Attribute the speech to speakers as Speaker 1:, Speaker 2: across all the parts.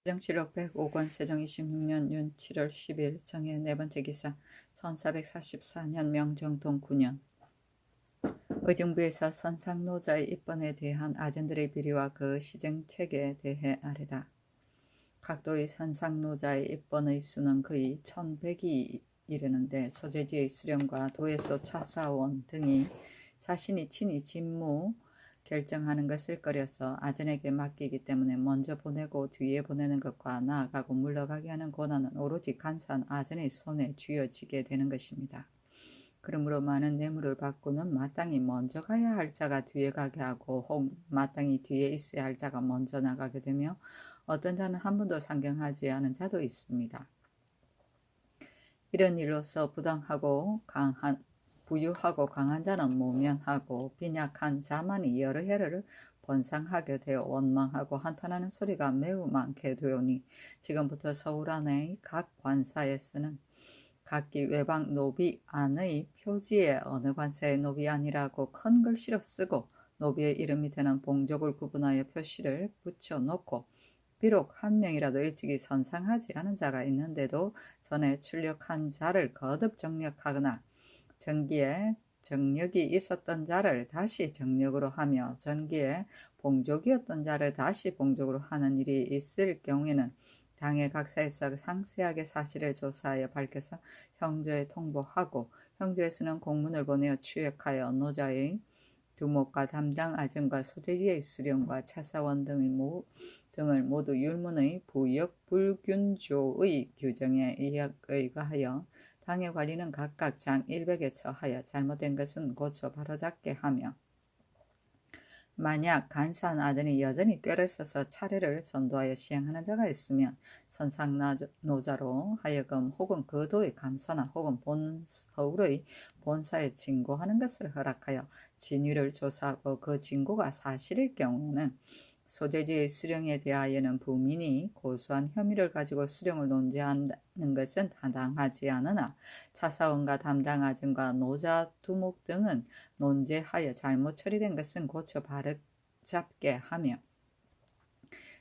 Speaker 1: 세종시록 105권 세종 26년 윤 7월 10일 정해 네 번째 기사 1444년 명정동 9년 의정부에서 선상노자의 입번에 대한 아전들의 비리와 그 시정책에 대해 아뢰다. 각도의 선상노자의 입번의 수는 거의 1100이 이르는데 소재지의 수령과 도에서 차사원 등이 자신이 친히 직무 결정하는 것을 꺼려서 아전에게 맡기기 때문에 먼저 보내고 뒤에 보내는 것과 나아가고 물러가게 하는 권한은 오로지 간사한 아전의 손에 쥐어지게 되는 것입니다. 그러므로 많은 뇌물을 받고는 마땅히 먼저 가야 할 자가 뒤에 가게 하고 혹 마땅히 뒤에 있어야 할 자가 먼저 나가게 되며 어떤 자는 한 번도 상경하지 않은 자도 있습니다. 이런 일로서 부유하고 강한 자는 모면하고 빈약한 자만이 여러 해를 번상하게 되어 원망하고 한탄하는 소리가 매우 많게 되오니 지금부터 서울 안의 각 관사에 쓰는 각기 외방 노비 안의 표지에 어느 관사의 노비 안이라고 큰 글씨로 쓰고 노비의 이름 밑에는 봉족을 구분하여 표시를 붙여놓고 비록 한 명이라도 일찍이 선상하지 않은 자가 있는데도 전에 출력한 자를 거듭 정력하거나 전기에 정력이 있었던 자를 다시 정력으로 하며 전기에 봉족이었던 자를 다시 봉족으로 하는 일이 있을 경우에는 당의 각사에서 상세하게 사실을 조사하여 밝혀서 형조에 통보하고 형조에서는 공문을 보내어 추역하여 노자의 두목과 담당 아전과 소재지의 수령과 차사원 등을 모두 율문의 부역 불균조의 규정에 의거하여 당의 관리는 각각 장 100에 처하여 잘못된 것은 고쳐 바로잡게 하며 만약 간사한 아전이 여전히 꾀를 써서 차례를 선도하여 시행하는 자가 있으면 선상노자로 하여금 혹은 그 도의 감사나 혹은 서울의 본사에 징고하는 것을 허락하여 진위를 조사하고 그 징고가 사실일 경우는 소재지의 수령에 대하여는 부민이 고소한 혐의를 가지고 수령을 논제하는 것은 타당하지 않으나 차사원과 담당 아전과 노자 두목 등은 논제하여 잘못 처리된 것은 고쳐 바로잡게 하며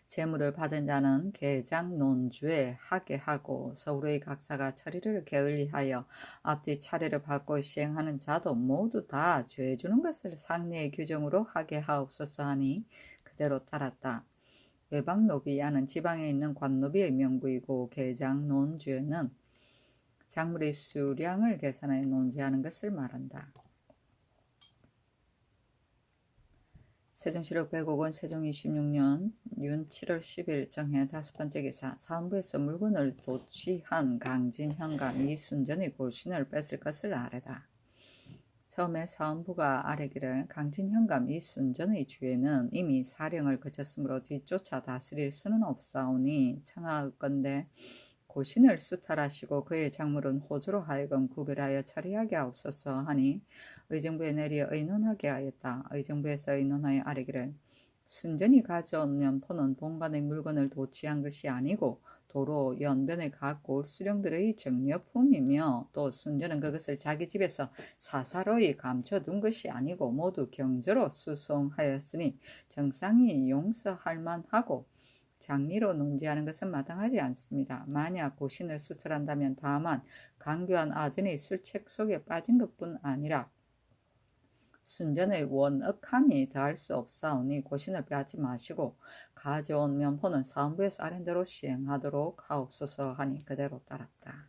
Speaker 1: 재물을 받은 자는 개장 논주에 하게 하고 서울의 각사가 처리를 게을리하여 앞뒤 차례를 받고 시행하는 자도 모두 다 죄 주는 것을 상례의 규정으로 하게 하옵소서 하니 그대로 따랐다. 외방노비야는 지방에 있는 관노비의 명부이고 개장 논주에는 작물의 수량을 계산하여 논제하는 것을 말한다. 세종시록 105권 세종 26년 윤 7월 10일 정해 5번째 기사 사헌부에서 물건을 도취한 강진현감 이순전의 고신을 뺐을 것을 아뢰다. 처음에 사헌부가 아뢰기를 강진현감 이순전의 주에는 이미 사령을 거쳤으므로 뒤쫓아 다스릴 수는 없사오니 청하건대 고신을 수탈하시고 그의 작물은 호주로 하여금 구별하여 처리하게 하옵소서 하니 의정부에 내려 의논하게 하였다. 의정부에서 의논하여 아뢰기를 순전히 가져온 면포는 본관의 물건을 도취한 것이 아니고 도로 연변에 갖고 올 수령들의 정려품이며 또 순전은 그것을 자기 집에서 사사로이 감춰둔 것이 아니고 모두 경저로 수송하였으니 정상이 용서할 만하고 장리로 논제하는 것은 마땅하지 않습니다. 만약 고신을 수출한다면 다만 강교한 아전의 술책 속에 빠진 것뿐 아니라 순전의 원억함이 더할 수 없사오니 고신을 빼앗지 마시고 가져온 면포는 사헌부에서 아랜 대로 시행하도록 하옵소서 하니 그대로 따랐다.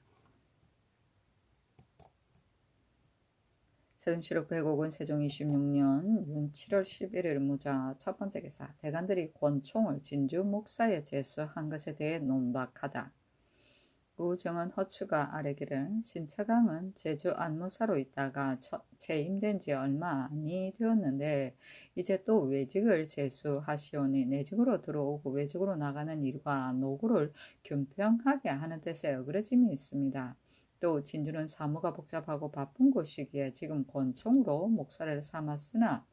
Speaker 1: 세종시록 105권 세종 26년 윤 7월 11일 무자 첫 번째 기사 대관들이 권총을 진주 목사에 제수한 것에 대해 논박하다. 우정은 허추가 아뢰기를 신차강은 제주 안무사로 있다가 재임된 지 얼마 아니 되었는데 이제 또 외직을 제수하시오니 내직으로 들어오고 외직으로 나가는 일과 노구를 균평하게 하는 뜻의 어그러짐이 있습니다. 또 진주는 사무가 복잡하고 바쁜 곳이기에 지금 권총으로 목사를 삼았으나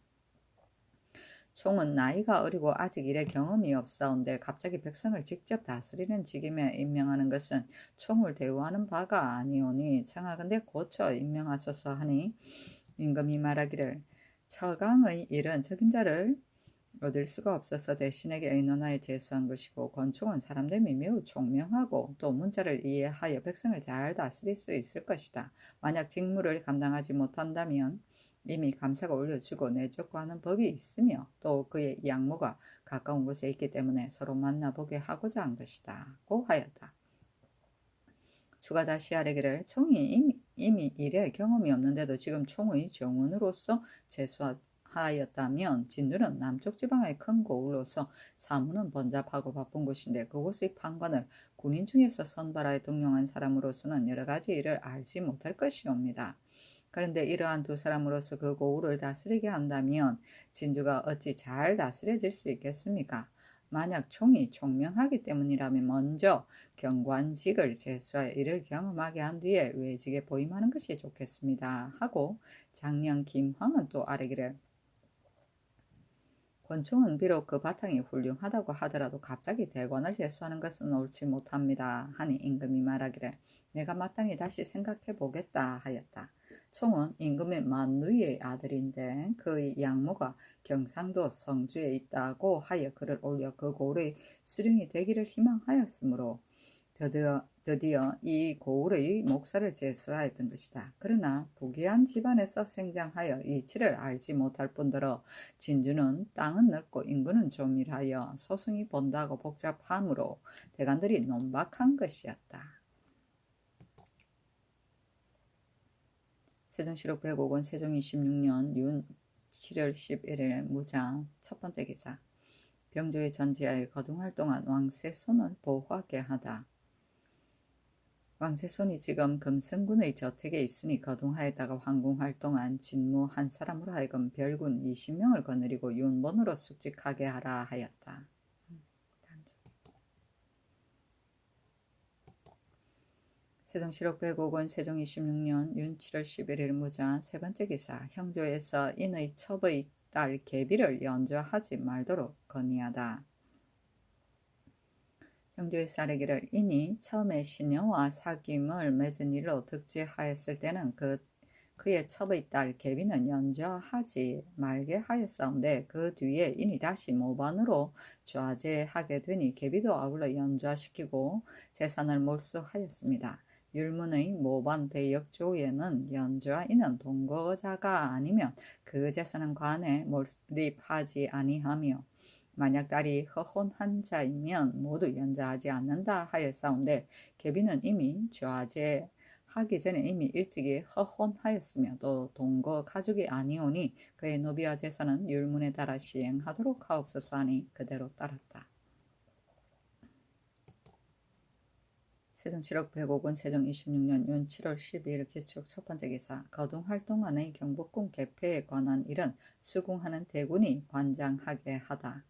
Speaker 1: 총은 나이가 어리고 아직 일에 경험이 없사온데 갑자기 백성을 직접 다스리는 직임에 임명하는 것은 총을 대우하는 바가 아니오니 청하건대 고쳐 임명하소서 하니 임금이 말하기를 처강의 일은 적임자를 얻을 수가 없어서 대신에게 의논하여 제수한 것이고, 권총은 사람됨이 매우 총명하고 또 문자를 이해하여 백성을 잘 다스릴 수 있을 것이다. 만약 직무를 감당하지 못한다면 이미 감사가 올려주고 내적과하는 법이 있으며 또 그의 양모가 가까운 곳에 있기 때문에 서로 만나보게 하고자 한 것이다 고 하였다. 주가 다시 아뢰기를, 총이 이미 일에 경험이 없는데도 지금 총의 정원으로서 제수하였다면 진주는 남쪽 지방의 큰 고을로서 사무는 번잡하고 바쁜 곳인데 그곳의 판관을 군인 중에서 선발하여 등용한 사람으로서는 여러 가지 일을 알지 못할 것이옵니다. 그런데 이러한 두 사람으로서 그 고을을 다스리게 한다면 진주가 어찌 잘 다스려질 수 있겠습니까? 만약 총이 총명하기 때문이라면 먼저 경관직을 제수하여 이를 경험하게 한 뒤에 외직에 보임하는 것이 좋겠습니다 하고, 장령 김황은 또 아뢰기를, 권총은 비록 그 바탕이 훌륭하다고 하더라도 갑자기 대관을 제수하는 것은 옳지 못합니다 하니 임금이 말하기를, 내가 마땅히 다시 생각해 보겠다 하였다. 총은 임금의 만누이의 아들인데 그의 양모가 경상도 성주에 있다고 하여 그를 올려 그 고을의 수령이 되기를 희망하였으므로 드디어 이 고을의 목사를 제수하였던 것이다. 그러나 부귀한 집안에서 생장하여 이치를 알지 못할 뿐더러 진주는 땅은 넓고 인구는 조밀하여 소승이 본다고 복잡하므로 대관들이 논박한 것이었다. 세종시록 105권 세종 26년 윤 7월 11일 무자 첫 번째 기사. 병조의 전지하에 거둥활동한 왕세손을 보호하게 하다. 왕세손이 지금 금성군의 저택에 있으니 거둥하에다가 황궁활동한 진무 한 사람으로 하여금 별군 20명을 거느리고 윤본으로 숙직하게 하라 하였다. 세종시록 105권 세종 26년 윤 7월 11일 무자 세 번째 기사. 형조에서 인의 첩의 딸 계비를 연좌하지 말도록 건의하다. 형조에서 아뢰기를, 인이 처음에 시녀와 사귐을 맺은 일로 득지하였을 때는 그의 첩의 딸 계비는 연좌하지 말게 하였사온데 그 뒤에 인이 다시 모반으로 좌제하게 되니 계비도 아울러 연좌시키고 재산을 몰수하였습니다. 율문의 모반 대역조에는 연좌인은 동거자가 아니면 그 재산은 관에 몰입하지 아니하며 만약 딸이 허혼한 자이면 모두 연좌하지 않는다 하였사온데 계비는 이미 좌제하기 전에 이미 일찍이 허혼하였으며 또 동거 가족이 아니오니 그의 노비와 재산은 율문에 따라 시행하도록 하옵소서 하니 그대로 따랐다. 세종시록 105권 세종 26년 윤 7월 12일 기축 첫 번째 기사. 거둥활동안의 경복궁 개폐에 관한 일은 수궁하는 대군이 관장하게 하다.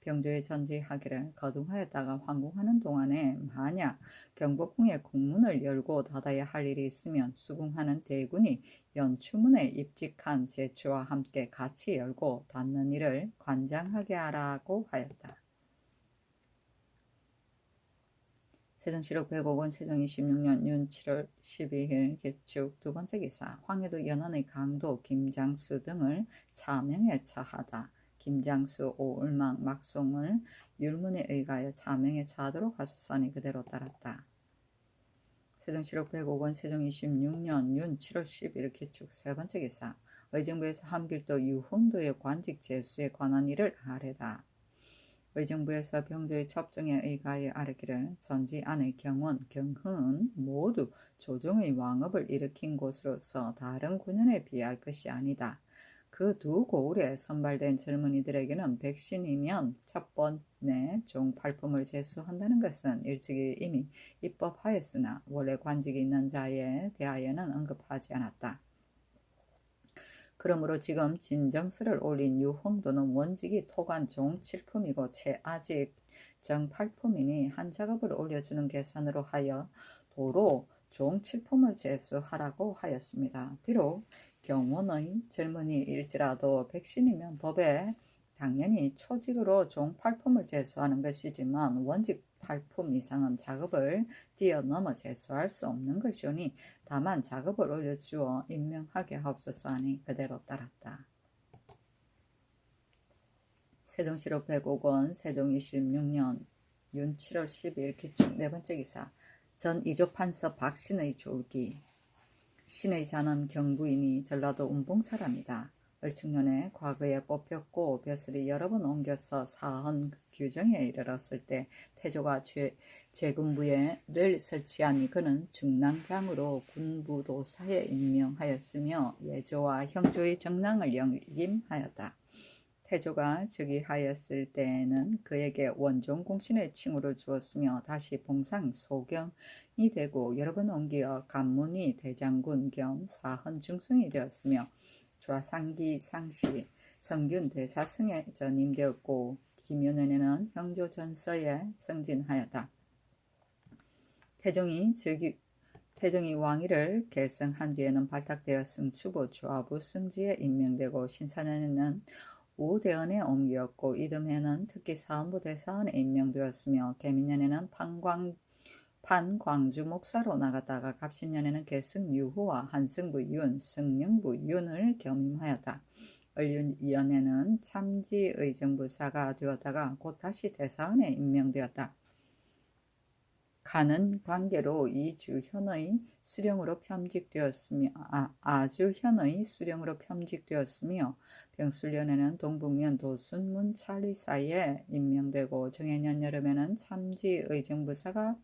Speaker 1: 병조에 전지하기를, 거둥하였다가 황궁하는 동안에 만약 경복궁의 궁문을 열고 닫아야 할 일이 있으면 수궁하는 대군이 연추문에 입직한 제추와 함께 같이 열고 닫는 일을 관장하게 하라고 하였다. 세종시록 105권 세종 26년 윤 7월 12일 개축 두 번째 기사. 황해도 연안의 강도 김장수 등을 차명에 처하다. 김장수, 오울망, 막송을 율문에 의하여 차명에 처하도록 하소서 하니 그대로 따랐다. 세종시록 105권 세종 26년 윤 7월 10일 기축 세 번째 기사. 의정부에서 함길도 유흥도의 관직 제수에 관한 일을 아뢰다. 의정부에서 병조의 첩정에 의하여 아뢰기를, 선지 안의 경원, 경흥은 모두 조정의 왕업을 일으킨 곳으로서 다른 군현에 비할 것이 아니다. 그 두 고을에 선발된 젊은이들에게는 백신이면 첫 번에 종팔품을 제수한다는 것은 일찍이 이미 입법하였으나 원래 관직이 있는 자에 대하여는 언급하지 않았다. 그러므로 지금 진정서를 올린 유흥도는 원직이 토간 종칠품이고 채 아직 정팔품이니 한 작업을 올려주는 계산으로 하여 도로 종칠품을 제수하라고 하였습니다. 비록 경원의 젊은이일지라도 백신이면 법에 당연히 초직으로 종팔품을 제수하는 것이지만 원직 팔품 이상은 작업을 뛰어넘어 제수할 수 없는 것이오니 다만 작업을 올려주어 임명하게 하옵소서 하니 그대로 따랐다. 세종시로 100억 원, 세종 26년 윤 7월 10일 기축 네 번째 기사. 전 2조 판서 박신의 졸기. 신의 자는 경부인이 전라도 운봉 사람이다. 을충년에 과거에 뽑혔고 벼슬이 여러 번 옮겨서 사헌 규정에 이르렀을 때 태조가 제군부에를 설치하니 그는 중랑장으로 군부도사에 임명하였으며 예조와 형조의 정랑을 역임하였다. 태조가 즉위하였을 때에는 그에게 원종공신의 칭호를 주었으며 다시 봉상 소경이 되고 여러 번 옮겨 간문의 대장군 겸 사헌 중승이 되었으며 좌상기 상시 성균 대사승에 전임되었고 김효년에는 형조 전서에 승진하였다. 태종이 왕위를 계승한 뒤에는 발탁되었음 추보 주하부 승지에 임명되고 신사년에는 우대원에 옮겼고 이듬해는 특히 사헌부 대사원에 임명되었으며 계민년에는 판광주 목사로 나갔다가 갑신년에는 계승 유후와 한승부 윤, 승령부 윤을 겸임하였다. 을윤년에는 참지의정부사가 되었다가 곧 다시 대사원에 임명되었다. 가는 관계로 아주현의 수령으로 편직되었으며 병술년에는 동북면 도순문 찰리사에 임명되고 정해년 여름에는 참지의정부사가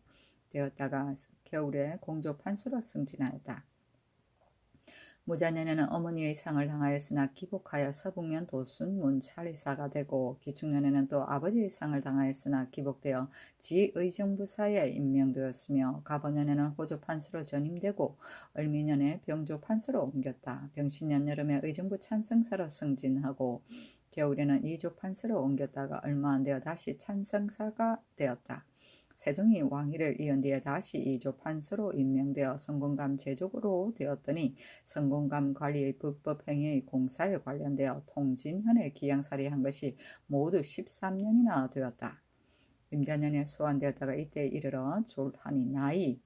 Speaker 1: 되었다가 겨울에 공조판수로 승진하였다. 무자년에는 어머니의 상을 당하였으나 기복하여 서북면 도순문 찰리사가 되고 기축년에는 또 아버지의 상을 당하였으나 기복되어 지의정부사에 임명되었으며 가보년에는 호조판수로 전임되고 을미년에 병조판수로 옮겼다. 병신년 여름에 의정부 찬성사로 승진하고 겨울에는 이조판수로 옮겼다가 얼마 안 되어 다시 찬성사가 되었다. 세종이 왕위를 이은 뒤에 다시 이조 판서로 임명되어 성공감 제족으로 되었더니 성공감 관리의 불법 행위의 공사에 관련되어 통진현에 기양살이한 것이 모두 13년이나 되었다. 임자년에 소환되었다가 이때에 이르러 졸하니 나이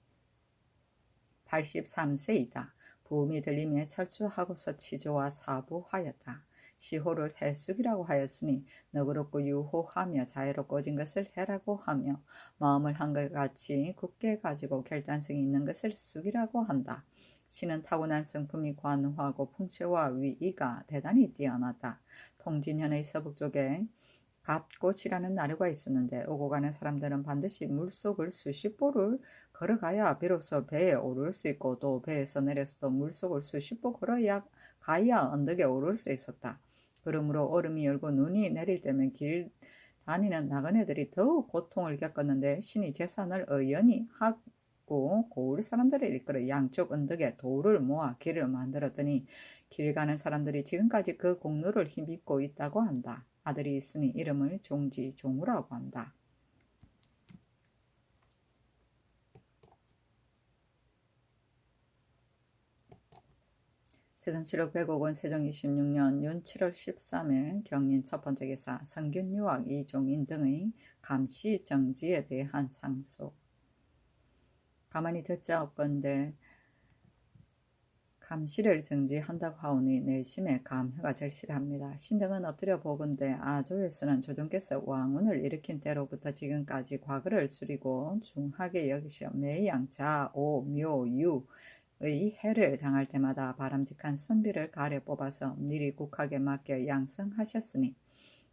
Speaker 1: 83세이다. 부음이 들림에 철수하고서 치조와 사부하였다. 시호를 해숙이라고 하였으니 너그럽고 유호하며 자애롭고 꺼진 것을 해라고 하며 마음을 한결같이 굳게 가지고 결단성이 있는 것을 숙이라고 한다. 신은 타고난 성품이 관우하고 풍채와 위이가 대단히 뛰어났다. 통진현의 서북쪽에 갑꽃이라는 나루가 있었는데 오고 가는 사람들은 반드시 물속을 수십 보를 걸어가야 비로소 배에 오를 수 있고 또 배에서 내려서도 물속을 수십 보 걸어야 가야 언덕에 오를 수 있었다. 그러므로 얼음이 열고 눈이 내릴 때면 길 다니는 나그네들이 더욱 고통을 겪었는데 신이 제산을 의연히 하고 고을 사람들을 이끌어 양쪽 언덕에 돌을 모아 길을 만들었더니 길 가는 사람들이 지금까지 그 공로를 힘입고 있다고 한다. 아들이 있으니 이름을 종우라고 한다. 세종 7억 100억 원 세종 26년 윤 7월 13일 경인 첫 번째 기사 성균유학 이종인 등의 감시 정지에 대한 상소. 가만히 듣자 없건대 감시를 정지한다고 하오니 내심에 감회가 절실합니다. 신등은 엎드려 보건대 아조에서는 조정께서 왕운을 일으킨 때로부터 지금까지 과거를 줄이고 중하게 여기시어 매양 자오 묘유 의 해를 당할 때마다 바람직한 선비를 가려 뽑아서 미리 국학에 맡겨 양성하셨으니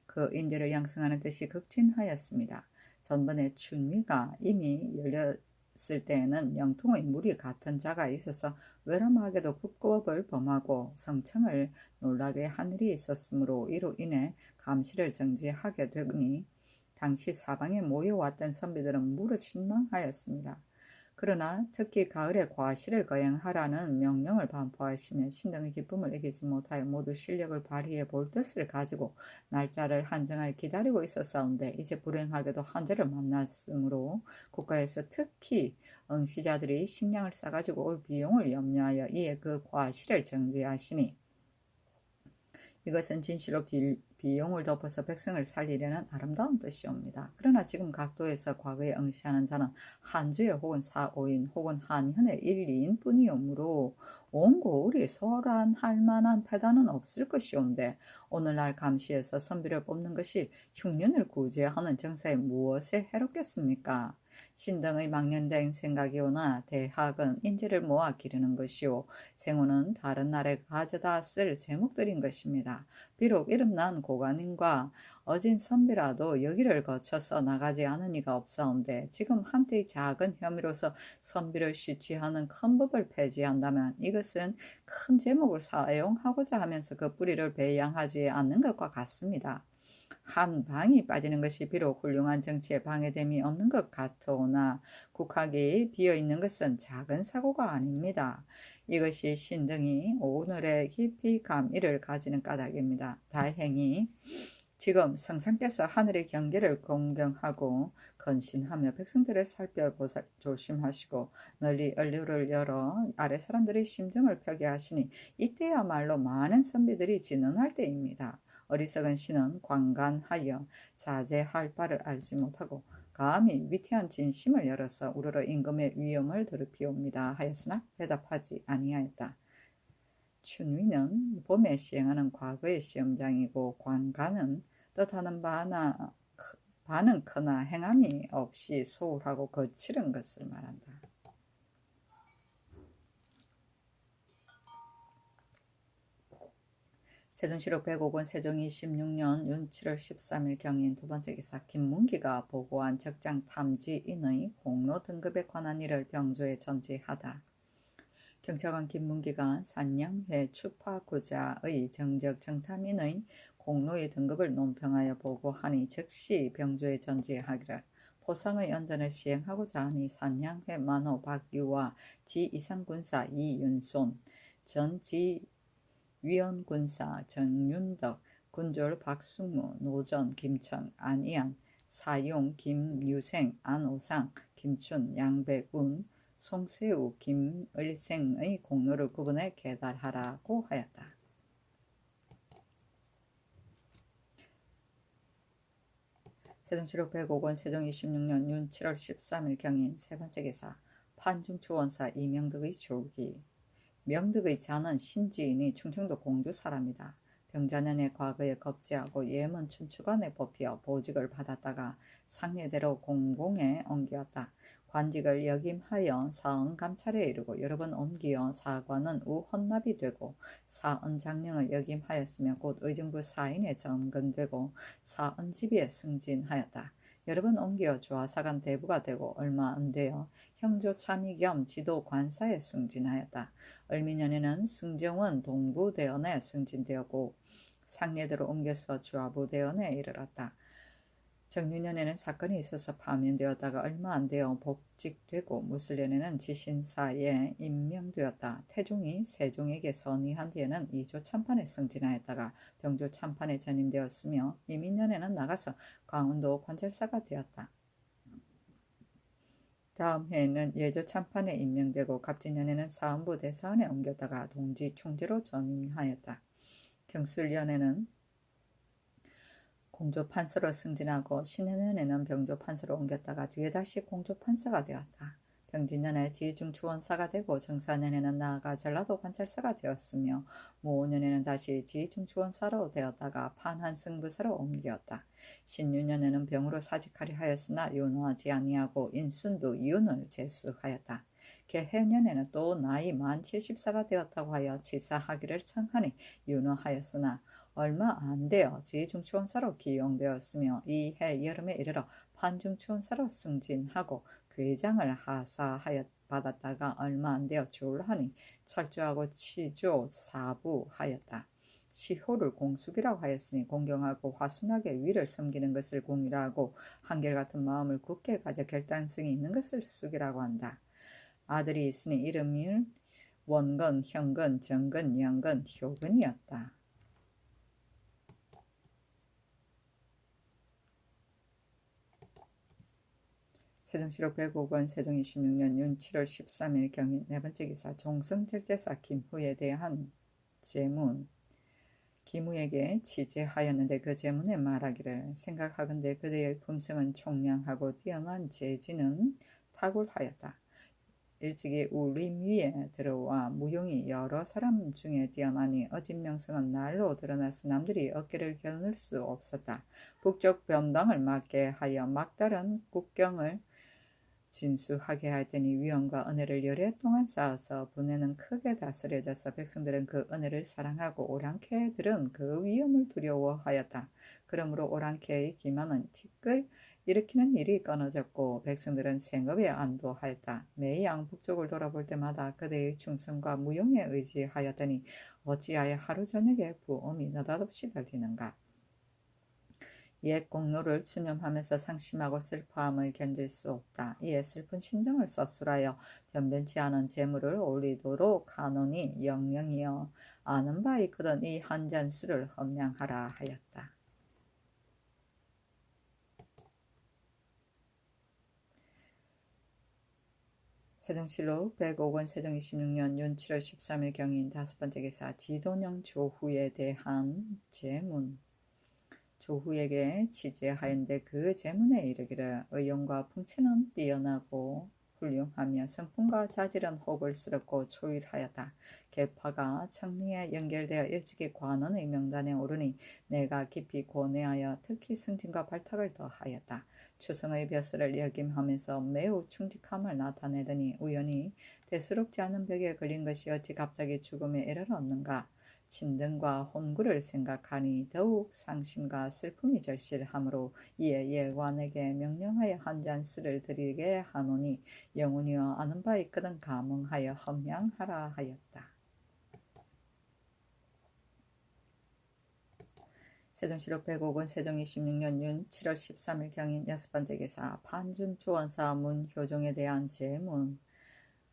Speaker 1: 그 인재를 양성하는 뜻이 극진하였습니다. 전번에 춘위가 이미 열렸을 때에는 영통의 물이 같은 자가 있어서 외람하게도 국법을 범하고 성청을 놀라게 한 일이 있었으므로 이로 인해 감시를 정지하게 되니 당시 사방에 모여왔던 선비들은 무릇 신망하였습니다. 그러나 특히 가을에 과시를 거행하라는 명령을 반포하시며 신등의 기쁨을 이기지 못하여 모두 실력을 발휘해 볼 뜻을 가지고 날짜를 한정하여 기다리고 있었사온데 이제 불행하게도 한절을 만났으므로 국가에서 특히 응시자들이 식량을 싸가지고 올 비용을 염려하여 이에 그 과시를 정지하시니 이것은 진실로 비용을 덮어서 백성을 살리려는 아름다운 뜻이옵니다. 그러나 지금 각도에서 과거에 응시하는 자는 한주에 혹은 4, 5인 혹은 한현의 1, 2인 뿐이오므로 온고울이 소란할 만한 패단은 없을 것이온데 오늘날 감시에서 선비를 뽑는 것이 흉년을 구제하는 정사에 무엇에 해롭겠습니까? 신등의 망년된 생각이 오나 대학은 인재를 모아 기르는 것이요 생우는 다른 나라에 가져다 쓸 제목들인 것입니다. 비록 이름난 고관인과 어진 선비라도 여기를 거쳐서 나가지 않은 이가 없사온데 지금 한때의 작은 혐의로서 선비를 시취하는 큰 법을 폐지한다면 이것은 큰 제목을 사용하고자 하면서 그 뿌리를 배양하지 않는 것과 같습니다. 한 방이 빠지는 것이 비록 훌륭한 정치에 방해됨이 없는 것 같으나 국학이 비어있는 것은 작은 사고가 아닙니다. 이것이 신등이 오늘의 깊이 감이를 가지는 까닭입니다. 다행히 지금 성상께서 하늘의 경계를 공경하고 건신하며 백성들을 살펴보사 조심하시고 널리 언류를 열어 아래 사람들의 심정을 펴게 하시니 이때야말로 많은 선비들이 진언할 때입니다. 어리석은 신은 관간하여 자제할 바를 알지 못하고 감히 위태한 진심을 열어서 우러러 임금의 위엄을 더럽히옵니다 하였으나 대답하지 아니하였다. 춘위는 봄에 시행하는 과거의 시험장이고 관간은 뜻하는 바는 크나 행함이 없이 소홀하고 거칠은 것을 말한다. 세종시록 105권 세종 26년 윤 7월 13일 경인 두 번째 기사 김문기가 보고한 적장 탐지인의 공로 등급에 관한 일을 병조에 전지하다. 경찰관 김문기가 산양회 추파구자의 정적 정탐인의 공로의 등급을 논평하여 보고하니 즉시 병조에 전지하기를 포상의 연전을 시행하고자 하니 산양회 만호 박유와 지이상군사 이윤손 전지위원군사 정윤덕 군졸 박승무 노전 김청 안이안 사용 김유생 안오상 김춘 양백운 송세우 김을생의 공로를 구분해 계달하라고 하였다. 세종시록 105권 세종 26년 윤 7월 13일 경인 세 번째 기사 판중추원사 이명덕의 조기 명덕의 자는 신지인이 충청도 공주 사람이다. 병자년의 과거에 겁제하고 예문 춘추관에 뽑혀 보직을 받았다가 상례대로 공공에 옮겼다. 관직을 역임하여 사언 감찰에 이르고 여러 번 옮기어 사관은 우헌납이 되고 사언 장령을 역임하였으며 곧 의정부 사인에 점근되고 사언집에 승진하였다. 여러 번 옮겨 조화사관 대부가 되고 얼마 안 되어 형조 참의 겸 지도 관사에 승진하였다. 을미년에는 승정원 동부대원에 승진되었고 상례대로 옮겨서 주하부대원에 이르렀다. 정유년에는 사건이 있어서 파면되었다가 얼마 안 되어 복직되고 무술년에는 지신사에 임명되었다. 태종이 세종에게 선의한 뒤에는 이조 참판에 승진하였다가 병조 참판에 전임되었으며 이민년에는 나가서 강원도 관찰사가 되었다. 다음 해에는 예조 참판에 임명되고 갑진년에는 사헌부 대사원에 옮겼다가 동지 총재로 전임하였다. 경술년에는 공조판서로 승진하고 신해년에는 병조판서로 옮겼다가 뒤에 다시 공조판서가 되었다. 병진년에 지중추원사가 되고 정사년에는 나아가 전라도 관찰사가 되었으며 모오년에는 다시 지중추원사로 되었다가 판환승부사로 옮겼다. 신유년에는 병으로 사직하려 하였으나 윤호하지 아니하고 인순도 이윤을 제수하였다. 개해년에는 또 나이 만 74가 되었다고 하여 치사하기를 청하니 윤호하였으나 얼마 안 되어 지중추원사로 기용되었으며 이 해 여름에 이르러 판중추원사로 승진하고 괴장을 하사하여 받았다가 얼마 안 되어 졸하니 철저하고 치조 사부하였다. 시호를 공숙이라고 하였으니 공경하고 화순하게 위를 섬기는 것을 공이라고 한결같은 마음을 굳게 가져 결단성이 있는 것을 숙이라고 한다. 아들이 있으니 이름이 원건, 형건, 정건, 영건, 효근이었다. 세종시록 105권 세종 26년 윤 7월 13일 경인 네 번째 기사 종성절제사 김후에 대한 제문 기무에게 치제하였는데 그 제문에 말하기를 생각하건대 그대의 품성은 총량하고 뛰어난 재지는 탁월하였다. 일찍이 우림 위에 들어와 무용이 여러 사람 중에 뛰어나니 어진 명성은 날로 드러나서 남들이 어깨를 겨눌 수 없었다. 북쪽 변방을 막게 하여 막다른 국경을 진수하게 하였더니 위엄과 은혜를 열흘동안 쌓아서 분해는 크게 다스려져서 백성들은 그 은혜를 사랑하고 오랑캐들은 그 위엄을 두려워하였다. 그러므로 오랑캐의 기만은 티끌 일으키는 일이 끊어졌고 백성들은 생업에 안도하였다. 매양 북쪽을 돌아볼 때마다 그대의 충성과 무용에 의지하였더니 어찌하여 하루 저녁에 부엄이 느닷없이 들리는가. 옛 공로를 추념하면서 상심하고 슬퍼함을 견딜 수 없다. 이에 슬픈 심정을 서술하여 변변치 않은 재물을 올리도록 하노니 영영이여 아는 바 있거든 이 한 잔술을 험량하라 하였다. 세종실록 105권 세종 26년 윤 7월 13일 경인 5번째 기사 지도령 조후에 대한 제문. 조후에게 치제하였는데 그 제문에 이르기를 의용과 풍채는 뛰어나고 훌륭하며 성품과 자질은 호불스럽고 초일하였다. 계파가 청리에 연결되어 일찍이 관원의 명단에 오르니 내가 깊이 고뇌하여 특히 승진과 발탁을 더하였다. 추승의 벼슬을 역임하면서 매우 충직함을 나타내더니 우연히 대수롭지 않은 벽에 걸린 것이 어찌 갑자기 죽음에 이르렀는가. 친등과 혼구를 생각하니 더욱 상심과 슬픔이 절실하므로 이에 예관에게 명령하여 한 잔술을 드리게 하노니 영혼이여 아는 바 있거든 감응하여 험량하라 하였다. 세종실록 105권 세종 26년 윤 7월 13일 경인 6번째 기사 판준초원사 문효종에 대한 제문.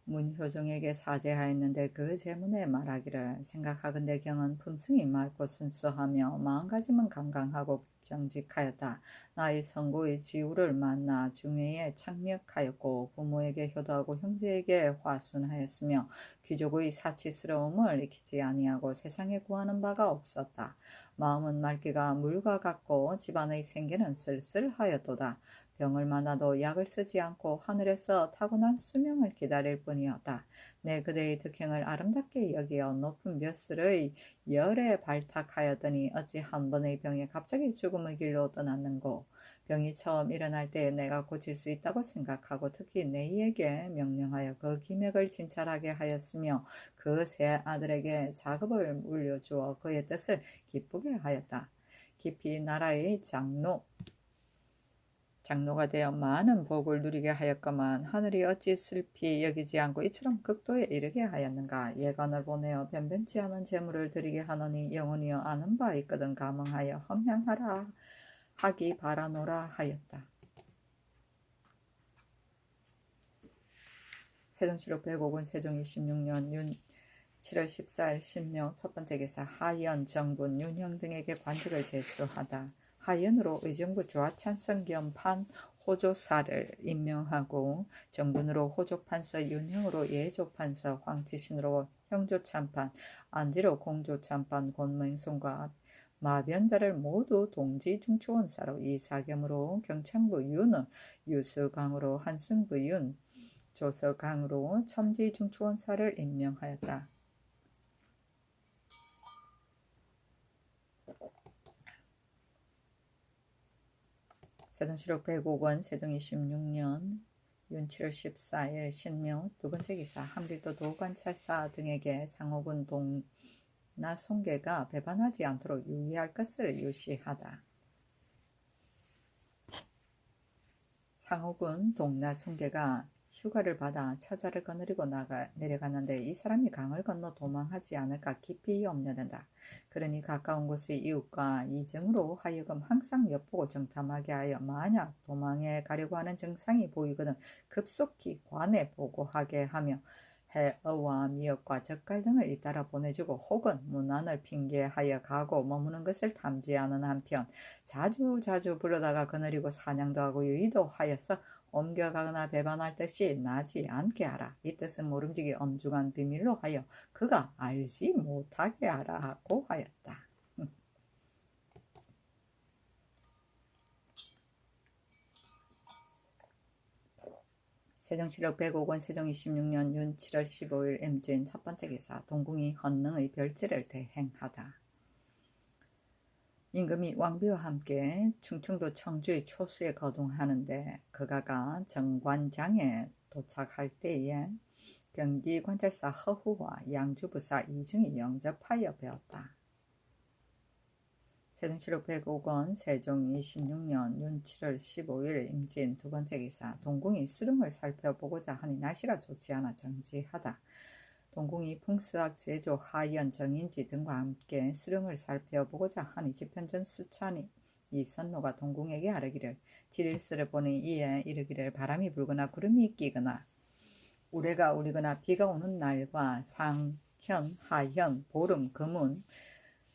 Speaker 1: 문효종에게 사죄하였는데 그 제문에 말하기를 생각하건대 경은 품성이 맑고 순수하며 마음가짐은 강강하고 정직하였다. 나의 성고의 지우를 만나 중회에 창력하였고 부모에게 효도하고 형제에게 화순하였으며 귀족의 사치스러움을 익히지 아니하고 세상에 구하는 바가 없었다. 마음은 맑기가 물과 같고 집안의 생계는 쓸쓸하였도다. 병을 많아도 약을 쓰지 않고 하늘에서 타고난 수명을 기다릴 뿐이었다. 내 그대의 득행을 아름답게 여기어 높은 벼슬의 열에 발탁하였더니 어찌 한 번의 병에 갑자기 죽음의 길로 떠났는고. 병이 처음 일어날 때에 내가 고칠 수 있다고 생각하고 특히 내이에게 명령하여 그 기맥을 진찰하게 하였으며 그 세 아들에게 작업을 물려주어 그의 뜻을 기쁘게 하였다. 깊이 나라의 장로가 되어 많은 복을 누리게 하였건만 하늘이 어찌 슬피 여기지 않고 이처럼 극도에 이르게 하였는가. 예관을 보내어 변변치 않은 재물을 드리게 하노니 영혼이여 아는 바 있거든 감응하여 험량하라 하기 바라노라 하였다. 세종실록 105권 세종 26년 윤 7월 14일 신묘 첫번째 기사 하연, 정분, 윤형 등에게 관직을 제수하다. 하연으로 의정부 조합찬성 겸 판 호조사를 임명하고 정분으로 호조판서, 윤형으로 예조판서, 황치신으로 형조참판, 안지로 공조참판, 권맹송과 마변자를 모두 동지중초원사로 이사겸으로 경창부 윤을 유수강으로 한승부 윤, 조서강으로 첨지중초원사를 임명하였다. 세종실록 105권 세종 26년 윤 7월 14일 신묘 두번째 기사 함길도 도관찰사 등에게 상옥은 동나 송계가 배반하지 않도록 유의할 것을 유시하다. 상옥은 동나 송계가 휴가를 받아 처자를 거느리고 내려가는데 이 사람이 강을 건너 도망하지 않을까 깊이 염려된다. 그러니 가까운 곳의 이웃과 이정으로 하여금 항상 엿보고 정탐하게 하여 만약 도망해 가려고 하는 증상이 보이거든 급속히 관에 보고하게 하며 해어와 미역과 젓갈 등을 잇따라 보내주고 혹은 문안을 핑계하여 가고 머무는 것을 탐지하는 한편 자주 부르다가 거느리고 사냥도 하고 유의도 하여서 옮겨가거나 배반할 뜻이 나지 않게 하라. 이 뜻은 모름지기 엄중한 비밀로 하여 그가 알지 못하게 하라고 하였다. 세종시력 105권 세종 26년 윤 7월 15일 임진 첫 번째 기사 동궁이 헌능의 별제를 대행하다. 임금이 왕비와 함께 충청도 청주의 초수에 거동하는데 그가가 정관장에 도착할 때에 경기관찰사 허후와 양주부사 이중이 영접하여 배웠다. 세종시록 105권 세종 26년 윤 7월 15일 임진 두 번째 기사 동궁이 수릉을 살펴보고자 하니 날씨가 좋지 않아 정지하다. 동궁이 풍수학 제조 하연 정인지 등과 함께 수릉을 살펴보고자 하니 집현전 수찬이 이 선로가 동궁에게 아뢰기를 지릴스를 보니 이에 이르기를 바람이 불거나 구름이 끼거나 우레가 우리거나 비가 오는 날과 상현, 하현, 보름, 금운,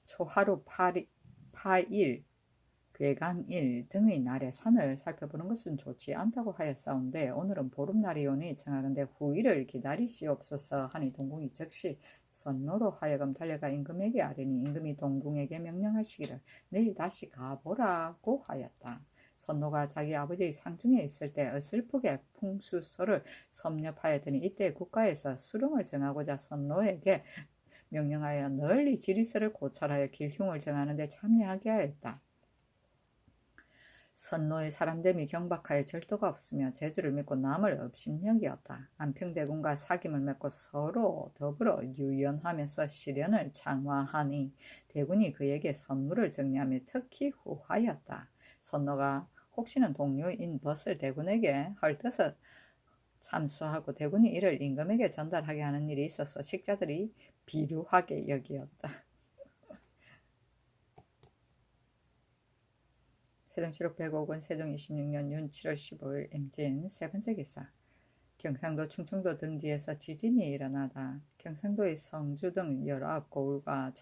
Speaker 1: 초하루 8일, 괴강일 등의 날에 산을 살펴보는 것은 좋지 않다고 하였사온데 오늘은 보름날이오니 청하건대 후일을 기다리시옵소서 하니 동궁이 즉시 선로로 하여금 달려가 임금에게 아뢰니 임금이 동궁에게 명령하시기를 내일 다시 가보라고 하였다. 선로가 자기 아버지의 상중에 있을 때 어슬프게 풍수소를 섭렵하였더니 이때 국가에서 수령을 정하고자 선로에게 명령하여 널리 지리스를 고찰하여 길흉을 정하는 데 참여하게 하였다. 선로의 사람됨이 경박하여 절도가 없으며 재주를 믿고 남을 업신여기었다. 안평대군과 사귐을 맺고 서로 더불어 유연하면서 시련을 창화하니 대군이 그에게 선물을 정리하며 특히 후하였다. 선로가 혹시는 동료인 벗을 대군에게 헐뜯어 참수하고 대군이 이를 임금에게 전달하게 하는 일이 있어서 식자들이 비루하게 여기었다. 세종시록 105권 세종 26년 윤 7월 15일 임진 세 번째 기사 경상도 충청도 등지에서 지진이 일어나다. 경상도의 성주 등 19고을과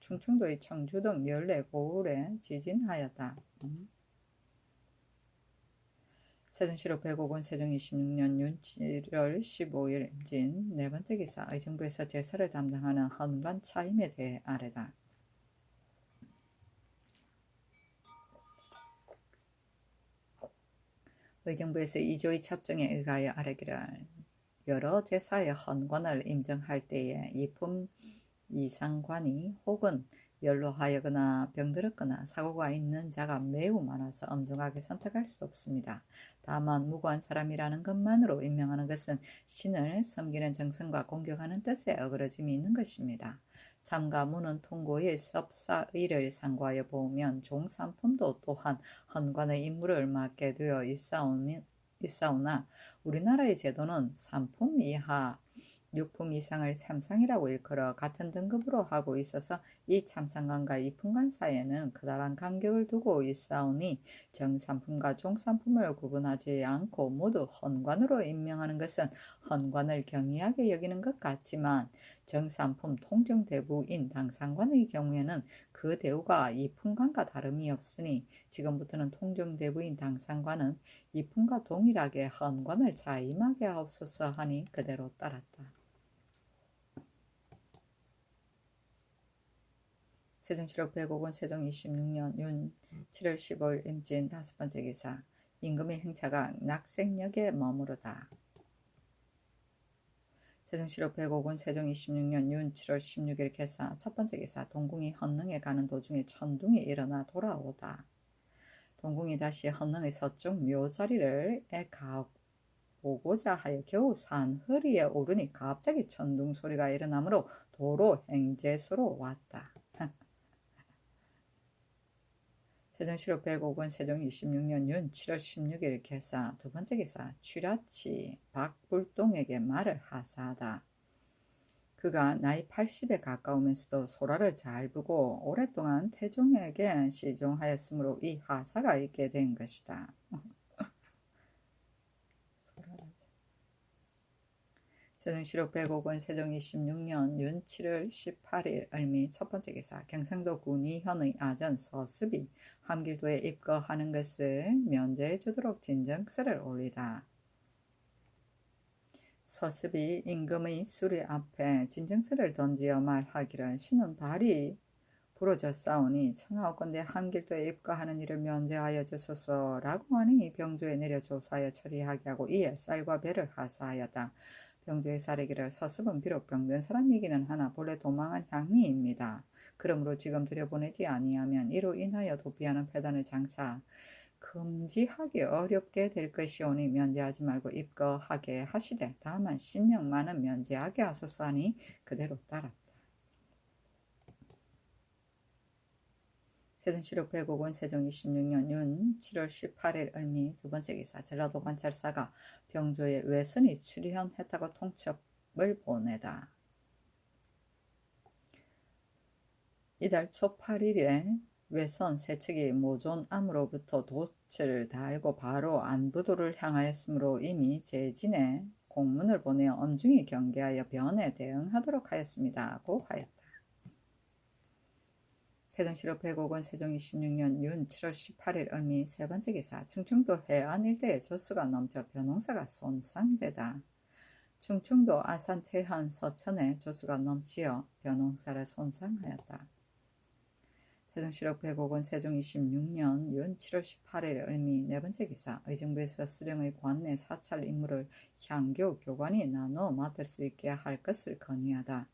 Speaker 1: 충청도의 청주 등 14고을에 지진하였다. 세종시록 105권 세종 26년 윤 7월 15일 임진 네 번째 기사 의정부에서 제사를 담당하는 헌관 차임에 대해 아뢰다. 의정부에서 이조의 첩정에 의하여 아뢰기를 여러 제사의 헌관을 임정할 때에 이품 이상관이 혹은 연로하여거나 병들었거나 사고가 있는 자가 매우 많아서 엄중하게 선택할 수 없습니다. 다만 무고한 사람이라는 것만으로 임명하는 것은 신을 섬기는 정성과 공경하는 뜻에 어그러짐이 있는 것입니다. 삼가 무는 통고의 섭사의를 상고하여 보면 종산품도 또한 헌관의 임무를 맡게 되어 있사오나 우리나라의 제도는 3품 이하 6품 이상을 참상이라고 일컬어 같은 등급으로 하고 있어서 이 참상관과 이품관 사이에는 커다란 간격을 두고 있사오니 정산품과 종산품을 구분하지 않고 모두 헌관으로 임명하는 것은 헌관을 경이하게 여기는 것 같지만 정산품 통정대부인 당상관의 경우에는 그 대우가 이품관과 다름이 없으니 지금부터는 통정대부인 당상관은 이품과 동일하게 헌관을 자임하게 하옵소서 하니 그대로 따랐다. 세종시록 105권 세종 26년 윤 7월 15일 임진 다섯 번째 기사 임금의 행차가 낙생역에 머무르다. 세종시록 105권 세종 26년 윤 7월 16일 개사 첫 번째 기사 동궁이 헌능에 가는 도중에 천둥이 일어나 돌아오다. 동궁이 다시 헌능의 서쪽 묘자리를 가보고자 하여 겨우 산허리에 오르니 갑자기 천둥 소리가 일어나므로 도로 행제소로 왔다. 세종시록 105권 세종 26년 윤 7월 16일 개사 두 번째 기사 취라치 박불동에게 말을 하사하다. 그가 나이 80에 가까우면서도 소라를 잘 부고 오랫동안 태종에게 시종하였으므로 이 하사가 있게 된 것이다. 세종시록 105권 세종 26년 윤 7월 18일 을미 첫 번째 기사 경상도 군의현의 아전 서습이 함길도에 입거하는 것을 면제해 주도록 진정서를 올리다. 서습이 임금의 수리 앞에 진정서를 던지어 말하기를 신은 발이 부러졌사오니 청하옵건대 한길도에 입거하는 일을 면제하여 주소서라고 하니 병조에 내려 조사하여 처리하게 하고 이에 쌀과 배를 하사하였다. 병조의 사례기를 서습은 비록 병든 사람이기는 하나 본래 도망한 향리입니다. 그러므로 지금 들여보내지 아니하면 이로 인하여 도피하는 패단을 장차 금지하기 어렵게 될 것이오니 면제하지 말고 입거하게 하시되 다만 신령만은 면제하게 하소서 하니 그대로 따랐다. 세종시록 배곡은 세종 26년 윤 7월 18일 을미 두 번째 기사. 전라도 관찰사가 병조에 외선이 출현했다고 통첩을 보내다. 이달 초 8일에 외선 세 척이 모존암으로부터 돛을 달고 바로 안부도를 향하였으므로 이미 제진에 공문을 보내어 엄중히 경계하여 변에 대응하도록 하였습니다.고 하였다. 세종시록 배곡은 세종 26년 윤 7월 18일 을미 세 번째 기사. 충청도 해안 일대에 젖수가 넘쳐 벼농사가 손상되다. 충청도 아산 태안 서천에 젖수가 넘치어 벼농사를 손상하였다. 세종시록 배곡은 세종 26년 윤 7월 18일 을미 네 번째 기사. 의정부에서 수령의 관내 사찰 임무를 향교 교관이 나눠 맡을 수 있게 할 것을 건의하다.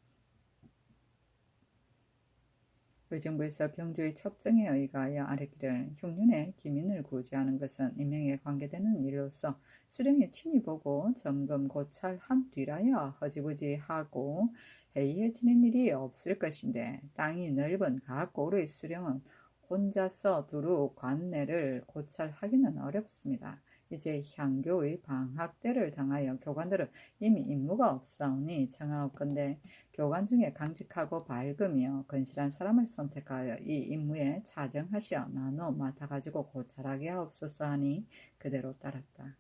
Speaker 1: 의정부에서 병조의 첩정에 의하여 아뢰기를 흉년에 기민을 구제하는 것은 임명에 관계되는 일로서 수령이 친히 보고 점검 고찰한 뒤라야 허지부지하고 해이해지는 일이 없을 것인데 땅이 넓은 각 고루의 수령은 혼자서 두루 관내를 고찰하기는 어렵습니다. 이제 향교의 방학대를 당하여 교관들은 이미 임무가 없사오니 청하옵건대 교관 중에 강직하고 밝으며 건실한 사람을 선택하여 이 임무에 차정하시어 나눠 맡아가지고 고찰하게 하옵소서 하니 그대로 따랐다.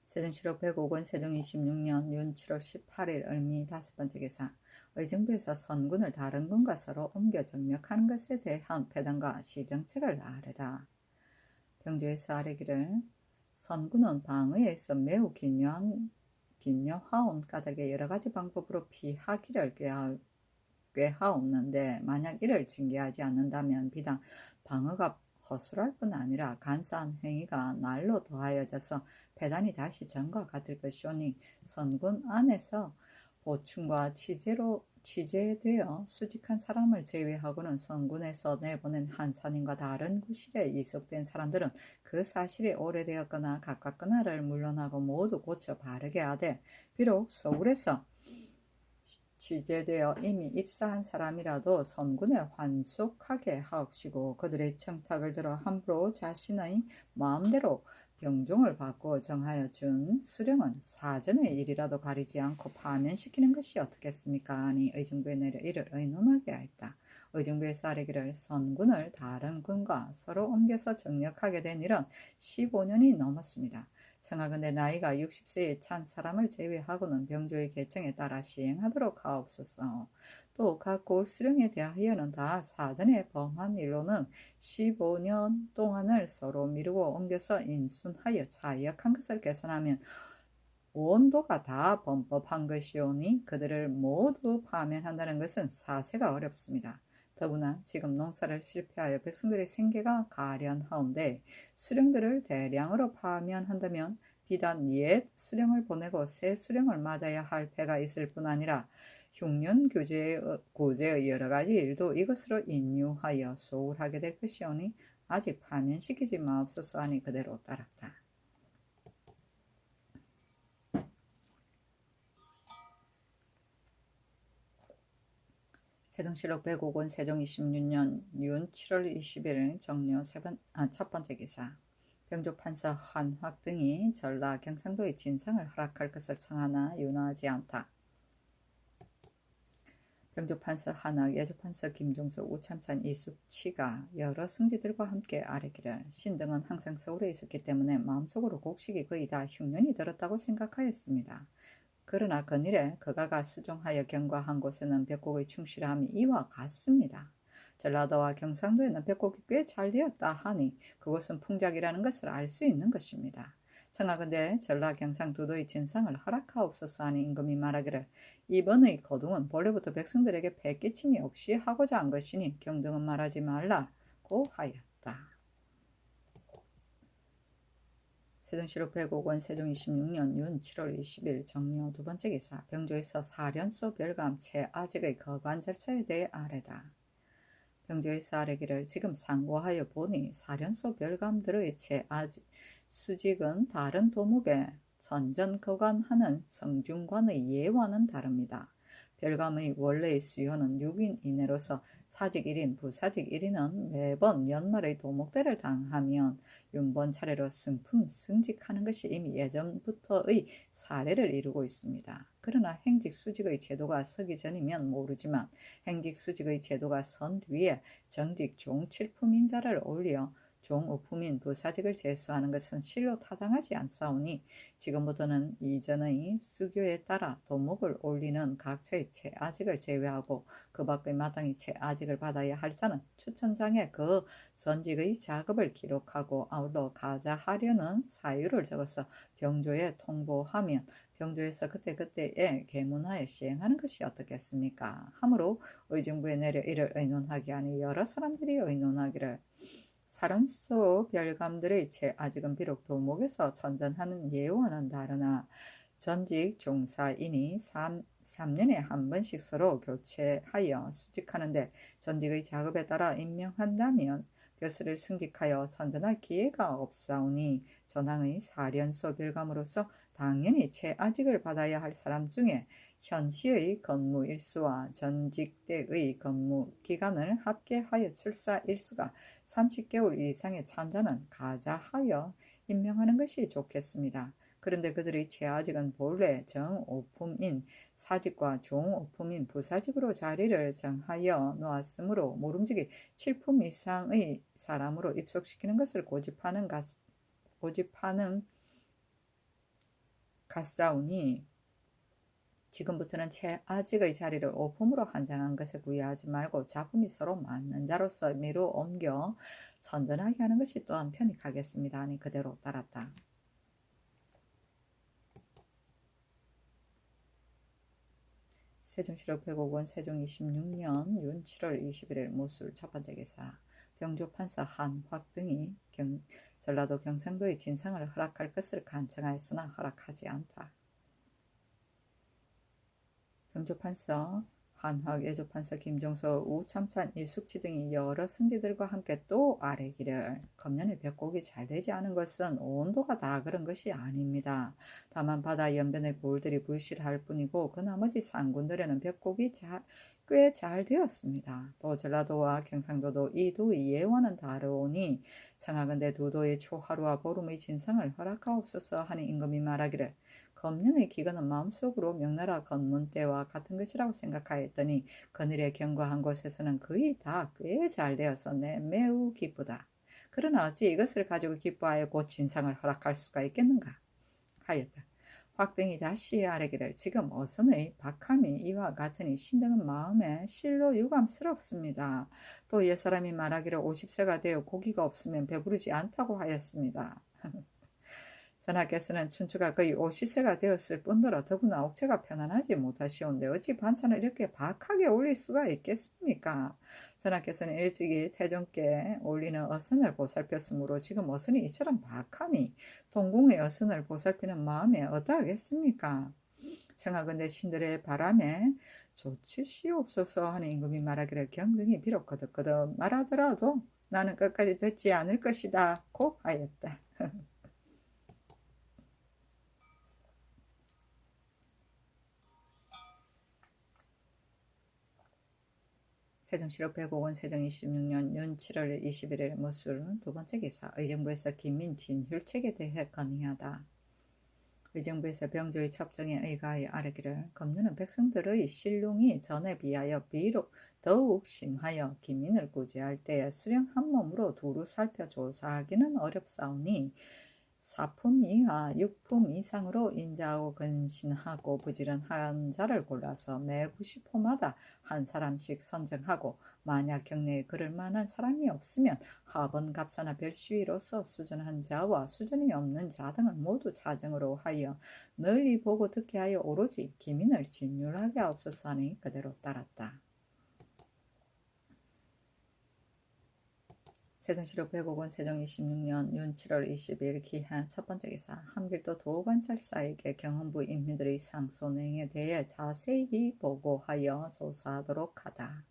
Speaker 1: 세종시록 배곡은 세종 26년 윤 7월 18일 을미 다섯 번째 기사. 의정부에서 선군을 다른 군과 서로 옮겨 정력하는 것에 대한 패단과 시정책을 아뢰다. 병조에서 아뢰기를 선군은 방의에 있어 매우 긴여하온 까닭에 여러가지 방법으로 피하기를 꾀하옵는데 만약 이를 징계하지 않는다면 비단 방어가 허술할 뿐 아니라 간사한 행위가 날로 더하여져서 패단이 다시 전과 같을 것이오니 선군 안에서 보충과 취재되어 수직한 사람을 제외하고는 선군에서 내보낸 한산인과 다른 구실에 이속된 사람들은 그 사실이 오래되었거나 가깝거나를 물론하고 모두 고쳐 바르게 하되 비록 서울에서 취재되어 이미 입사한 사람이라도 선군에 환속하게 하옵시고 그들의 청탁을 들어 함부로 자신의 마음대로 병종을 받고 정하여 준 수령은 사전의 일이라도 가리지 않고 파면시키는 것이 어떻겠습니까? 하니 의정부에 내려 이를 의논하게 하였다. 의정부에서 아뢰기를 선군을 다른 군과 서로 옮겨서 정력하게 된 일은 15년이 넘었습니다. 청하건대 나이가 60세에 찬 사람을 제외하고는 병조의 계청에 따라 시행하도록 하옵소서. 또 각 고을 수령에 대하여는 다 사전에 범한 일로는 15년 동안을 서로 미루고 옮겨서 인순하여 차역한 것을 계산하면 온도가 다 범법한 것이오니 그들을 모두 파면한다는 것은 사세가 어렵습니다. 더구나 지금 농사를 실패하여 백성들의 생계가 가련하온데 수령들을 대량으로 파면한다면 비단 옛 수령을 보내고 새 수령을 맞아야 할 패가 있을 뿐 아니라 흉년 고제의 여러 가지 일도 이것으로 인유하여 소홀하게 될 것이오니 아직 파면시키지 마옵소서 하니 그대로 따랐다. 세종시록 배곡은 세종 26년 윤 7월 20일 정료 첫 번째 기사. 병조 판서 한확 등이 전라 경상도의 진상을 허락할 것을 청하나 윤하지 않다. 병조 판서 한학, 예조 판서 김종수, 우참산 이숙치가 여러 승지들과 함께 아뢰기를 신등은 항상 서울에 있었기 때문에 마음속으로 곡식이 거의 다 흉년이 들었다고 생각하였습니다. 그러나 건일에 그가가 수종하여 경과한 곳에는 벽곡의 충실함이 이와 같습니다. 전라도와 경상도에는 벽곡이 꽤 잘 되었다 하니 그곳은 풍작이라는 것을 알 수 있는 것입니다. 청하건대 전라 경상 두도의 진상을 허락하옵소서 하니 임금이 말하기를 이번의 거동은 본래부터 백성들에게 패끼침이 없이 하고자 한 것이니 경등은 말하지 말라고 하였다. 세종시록 105권 세종 26년 윤 7월 20일 정묘 두 번째 기사 병조에서 사련소 별감 채아직의 거관 절차에 대해 아래다. 병조에서 아래기를 지금 상고하여 보니 사련소 별감들의 채아직 수직은 다른 도목에 선전 거관하는 성중관의 예와는 다릅니다. 별감의 원래의 수요는 6인 이내로서 사직 1인, 부사직 1인은 매번 연말의 도목대를 당하면 윤번 차례로 승품 승직하는 것이 이미 예전부터의 사례를 이루고 있습니다. 그러나 행직수직의 제도가 서기 전이면 모르지만 행직수직의 제도가 선 뒤에 정직 종칠품인자를 올려 종우품인 부사직을 제수하는 것은 실로 타당하지 않사오니 지금부터는 이전의 수교에 따라 도목을 올리는 각처의 채아직을 제외하고 그 밖의 마땅히 채아직을 받아야 할 자는 추천장에 그 전직의 작업을 기록하고 아울러 가자하려는 사유를 적어서 병조에 통보하면 병조에서 그때그때에 계문하여 시행하는 것이 어떻겠습니까? 하므로 의정부에 내려 이를 의논하기 아니 여러 사람들이 의논하기를 사람소 별감들의 채아직은 비록 도목에서 전전하는 예와는 다르나 전직 종사인이 3년에 한 번씩 서로 교체하여 수직하는데 전직의 작업에 따라 임명한다면 벼슬을 승직하여 전전할 기회가 없사오니 전항의 사련소 별감으로서 당연히 채아직을 받아야 할 사람 중에 현시의 근무 일수와 전직 때의 근무 기간을 합계하여 출사 일수가 30개월 이상의 찬자는 가자하여 임명하는 것이 좋겠습니다. 그런데 그들의 채아직은 본래 정오품인 사직과 종오품인 부사직으로 자리를 정하여 놓았으므로 모름지기 7품 이상의 사람으로 입속시키는 것을 고집하는 같사오니 지금부터는 채아직의 자리를 오품으로 한정한 것에 구애하지 말고 작품이 서로 맞는 자로서 미로 옮겨 선전하게 하는 것이 또한 편익하겠습니다. 하니 그대로 따랐다. 세종시록 105권 세종 26년 윤 7월 21일 모술 첫 번째 기사 병조판서 한확 등이 전라도 경상도의 진상을 허락할 것을 간청하였으나 허락하지 않다. 병조판서 한확, 예조판서 김종서, 우참찬, 이숙치 등이 여러 승지들과 함께 또 아래기를 검년에 벽곡이 잘 되지 않은 것은 온도가 다 그런 것이 아닙니다. 다만 바다 연변의 골들이 불실할 뿐이고 그 나머지 산군들에는 벽곡이 꽤 잘 되었습니다. 또 전라도와 경상도도 이 도의 예와는 다르오니 청하건대 두 도의 초하루와 보름의 진상을 허락하옵소서 하니 임금이 말하기를 검년의 기근은 마음속으로 명나라 건문 때와 같은 것이라고 생각하였더니 그늘에 경과한 곳에서는 거의 다 꽤 잘 되어서 내 매우 기쁘다. 그러나 어찌 이것을 가지고 기뻐하여 곧 진상을 허락할 수가 있겠는가 하였다. 확등이 다시 아뢰기를 지금 어선의 박함이 이와 같으니 신등은 마음에 실로 유감스럽습니다. 또 옛사람이 말하기를 50세가 되어 고기가 없으면 배부르지 않다고 하였습니다. 전하께서는 춘추가 거의 50세가 되었을 뿐더러 더구나 옥체가 편안하지 못하시온데 어찌 반찬을 이렇게 박하게 올릴 수가 있겠습니까? 전하께서는 일찍이 태종께 올리는 어선을 보살폈으므로 지금 어선이 이처럼 박하니 동궁의 어선을 보살피는 마음에 어떠하겠습니까? 청하건대 신들의 바람에 조치시옵소서 하는 임금이 말하기를 경등이 비록 거듭거듭 말하더라도 나는 끝까지 듣지 않을 것이다 고 하였다. 세종시록 105권 세종 26년 윤 7월 21일 모술 두 번째 기사 의정부에서 김민 진휼책에 대해 건의하다. 의정부에서 병조의 첩정에 의가하여 아뢰기를 검문은 백성들의 신룡이 전에 비하여 비록 더욱 심하여 김민을 구제할 때에 수령 한 몸으로 두루 살펴 조사하기는 어렵사오니 4품 이하 6품 이상으로 인자하고 근신하고 부지런한 자를 골라서 매 90호마다 한 사람씩 선정하고, 만약 경내에 그럴 만한 사람이 없으면 하번 갑사나 별시위로서 수전한 자와 수전이 없는 자 등을 모두 자정으로 하여 널리 보고 듣게 하여 오로지 기민을 진율하게 하옵소서 하니 그대로 따랐다. 세종시록 105권 세종 26년 윤 7월 20일 기한 첫 번째 기사. 한길도 도관찰사에게 경험부 인민들의 상소행에 대해 자세히 보고하여 조사하도록 하다.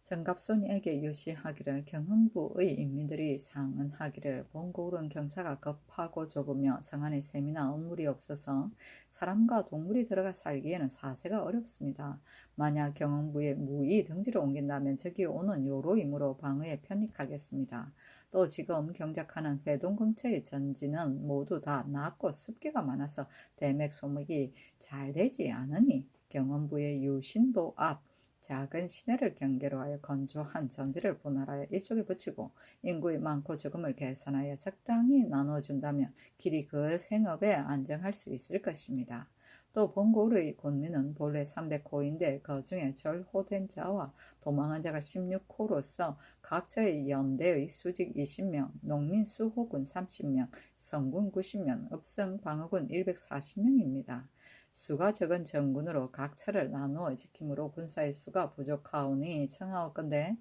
Speaker 1: 정갑손에게 유시하기를 경흥부의 인민들이 상언하기를 본고울은 경사가 급하고 좁으며 성안에 샘이나 엄물이 없어서 사람과 동물이 들어가 살기에는 사세가 어렵습니다. 만약 경흥부에 무의 등지를 옮긴다면 저기 오는 요로임으로 방어에 편익하겠습니다. 또 지금 경작하는 회동 근처의 전지는 모두 다 낮고 습기가 많아서 대맥 소목이 잘 되지 않으니 경흥부의 유신보 앞 작은 시내를 경계로 하여 건조한 전지를 분할하여 이쪽에 붙이고 인구의 많고 적음을 계산하여 적당히 나눠준다면 길이 그 생업에 안정할 수 있을 것입니다. 또 본고을의 군민은 본래 300호인데 그 중에 절호된 자와 도망한 자가 16호로서 각처의 연대의 수직 20명, 농민 수호군 30명, 성군 90명, 읍성 방어군 140명입니다. 수가 적은 정군으로 각 차를 나누어 지킴으로 군사의 수가 부족하오니 청하옵건대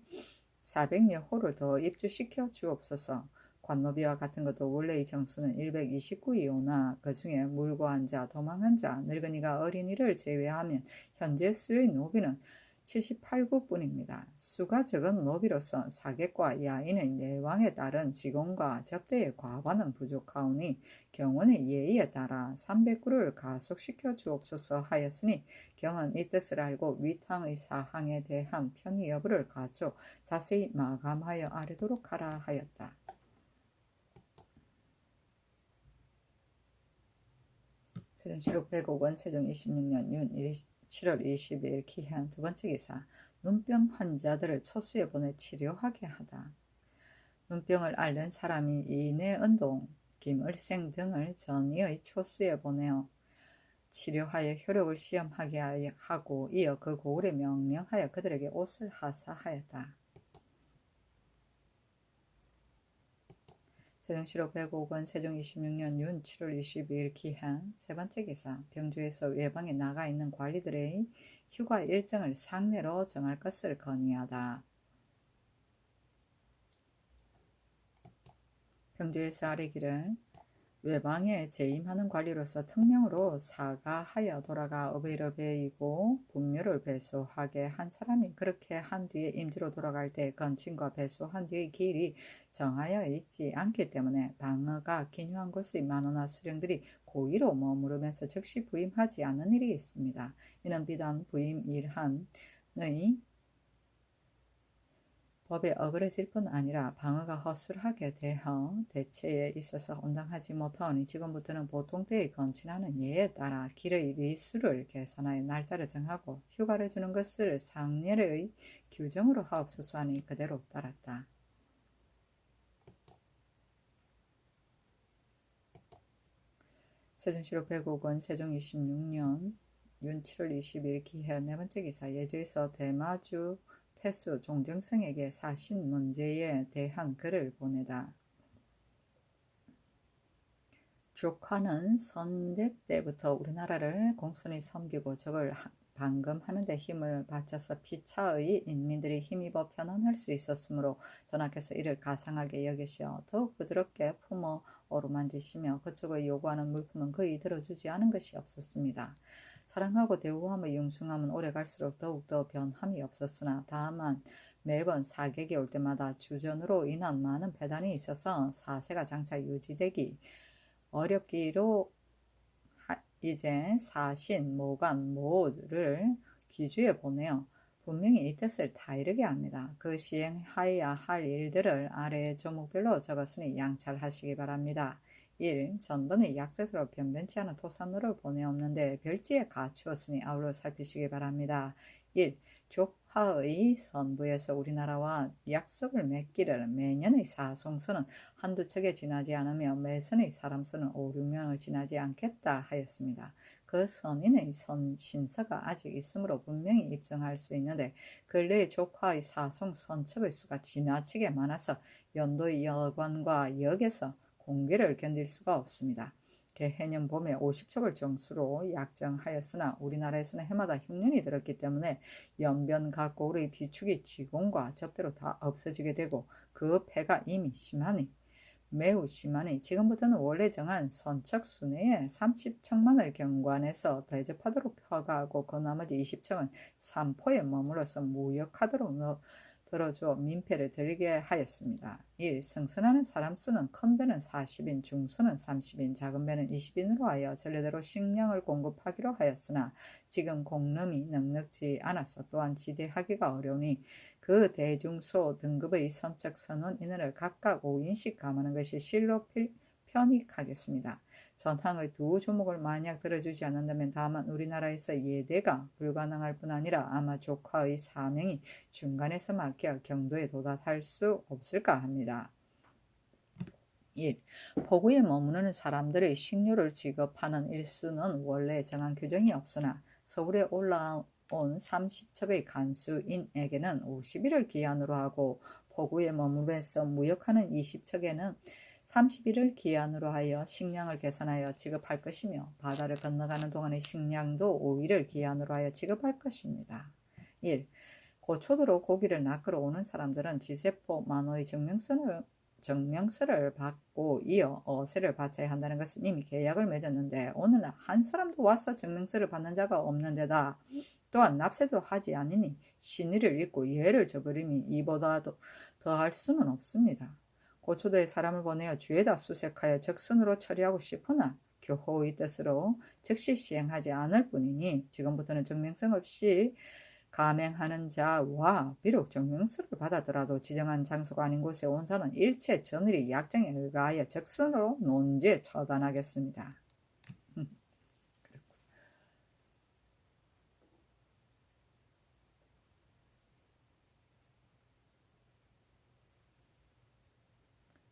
Speaker 1: 400여 호를 더 입주시켜 주옵소서. 관노비와 같은 것도 원래의 정수는 129이오나 그 중에 물고 한 자, 도망한 자, 늙은이가 어린이를 제외하면 현재 수의 노비는 78구뿐입니다. 수가 적은 노비로서 사객과 야인의 내왕에 따른 직원과 접대의 과반은 부족하오니 경원의 예의에 따라 300구를 가속시켜 주옵소서 하였으니 경은 이 뜻을 알고 위탕의 사항에 대한 편의 여부를 가져 자세히 마감하여 아뢰도록 하라 하였다. 세종시록 105권 세종 26년 윤 7월 20일 기한 두 번째 기사. 눈병 환자들을 초수에 보내 치료하게 하다. 눈병을 앓는 사람이 이내은동, 김을생 등을 전의의 초수에 보내어 치료하여 효력을 시험하게 하고 이어 그 고을에 명령하여 그들에게 옷을 하사하였다. 세종시록 105권 세종 26년 윤 7월 22일 기한 세 번째 기사. 병주에서 외방에 나가 있는 관리들의 휴가 일정을 상내로 정할 것을 건의하다. 병주에서 아뢰기를 외방에 재임하는 관리로서 특명으로 사가하여 돌아가 어베이러 베이고 분묘를 배수하게 한 사람이 그렇게 한 뒤에 임지로 돌아갈 때 건친과 배수한 뒤의 길이 정하여 있지 않기 때문에 방어가 기묘한 곳의 만호나 수령들이 고의로 머무르면서 즉시 부임하지 않는 일이 있습니다. 이는 비단 부임 일한의 법에 어그러질 뿐 아니라 방어가 허술하게 대하 대체에 있어서 온당하지 못하오니 지금부터는 보통 때의 건친하는 예에 따라 길의 리수를 계산하여 날짜를 정하고 휴가를 주는 것을 상례의 규정으로 하옵소서 하니 그대로 따랐다. 세종시록 105권 세종 26년 윤 7월 20일 기해 네 번째 기사. 예주에서 대마주 태수 종정성에게 사신 문제에 대한 글을 보내다. 조카는 선대 때부터 우리나라를 공손히 섬기고 적을 방금하는 데 힘을 바쳐서 피차의 인민들이 힘입어 편안할 수 있었으므로 전하께서 이를 가상하게 여기시어 더욱 부드럽게 품어 어루만지시며 그쪽의 요구하는 물품은 거의 들어주지 않은 것이 없었습니다. 사랑하고 대우함의 융숭함은 오래갈수록 더욱더 변함이 없었으나 다만 매번 사객이 올 때마다 주전으로 인한 많은 배단이 있어서 사세가 장차 유지되기 어렵기로 이제 사신, 모간, 모를 귀주에 보내어 분명히 이 뜻을 다 이르게 합니다. 그 시행하여야 할 일들을 아래의 조목별로 적었으니 양찰하시기 바랍니다. 1. 전번의 약재들로 변변치 않은 토산로를 보내옵는데 별지에 갖추었으니 아울러 살피시기 바랍니다. 1. 족하 조카의 선부에서 우리나라와 약속을 맺기를 매년의 사송선은 한두 척에 지나지 않으며 매선의 사람 수는 5, 6명을 지나지 않겠다 하였습니다. 그 선인의 신서가 아직 있으므로 분명히 입증할 수 있는데 근래의 조카의 사송 선척의 수가 지나치게 많아서 연도의 여관과 역에서 공개를 견딜 수가 없습니다. 개해년 봄에 50척을 정수로 약정하였으나 우리나라에서는 해마다 흉년이 들었기 때문에 연변 각 고을의 비축이 지공과 접대로 다 없어지게 되고 그 폐가 이미 매우 심하니 지금부터는 원래 정한 선척 수내에 30척만을 경관해서 대접하도록 허가하고 그 나머지 20척은 삼포에 머물러서 무역하도록 들어주어 민폐를 들게 하였습니다. 1. 승선하는 사람 수는 큰 배는 40인, 중수는 30인, 작은 배는 20인으로 하여 전례대로 식량을 공급하기로 하였으나 지금 공름이 넉넉지 않아서 또한 지대하기가 어려우니 그 대중소 등급의 선척 선원 인원을 각각 5인씩 감하는 것이 실로 편익하겠습니다. 전항의 두 조목을 만약 들어주지 않는다면 다만 우리나라에서 예대가 불가능할 뿐 아니라 아마 조카의 사명이 중간에서 막혀 경도에 도달할 수 없을까 합니다. 1. 포구에 머무르는 사람들의 식료를 지급하는 일수는 원래 정한 규정이 없으나 서울에 올라온 30척의 간수인에게는 50일을 기한으로 하고 포구에 머무르면서 무역하는 20척에는 30일을 기한으로 하여 식량을 계산하여 지급할 것이며 바다를 건너가는 동안의 식량도 5일을 기한으로 하여 지급할 것입니다. 1. 고초도로 고기를 낚으러 오는 사람들은 지세포 만호의 정명서를 받고 이어 어세를 바쳐야 한다는 것은 이미 계약을 맺었는데 오늘 한 사람도 와서 정명서를 받는 자가 없는 데다 또한 납세도 하지 않으니 신의를 잊고 예를 저버림이 이보다도 더할 수는 없습니다. 고초도에 사람을 보내어 주에다 수색하여 적선으로 처리하고 싶으나 교호의 뜻으로 즉시 시행하지 않을 뿐이니 지금부터는 정명성 없이 감행하는 자와 비록 정명서를 받았더라도 지정한 장소가 아닌 곳에 온 자는 일체 전일의 약정에 의하여 적선으로 논지에 처단하겠습니다.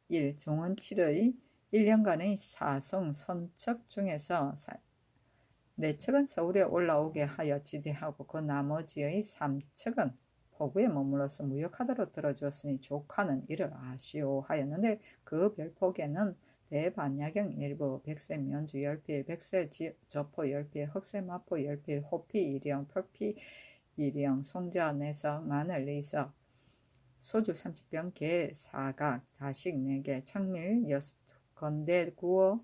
Speaker 1: 1. 종은 7의 1년간의 사송 선척 중에서 4척은 서울에 올라오게 하여 지대하고 그 나머지의 3척은 포구에 머물러서 무역하도록 들어주었으니 조카는 이를 아시오 하였는데 그 별폭에는 대반야경 일부, 백세 면주 10필, 백세 저포 10필, 흑세 마포 10필, 호피 1령, 표피 1령, 송자 4석, 마늘 4석, 소주 30병, 게 4각, 다식 4개, 청밀 6, 건대 9어,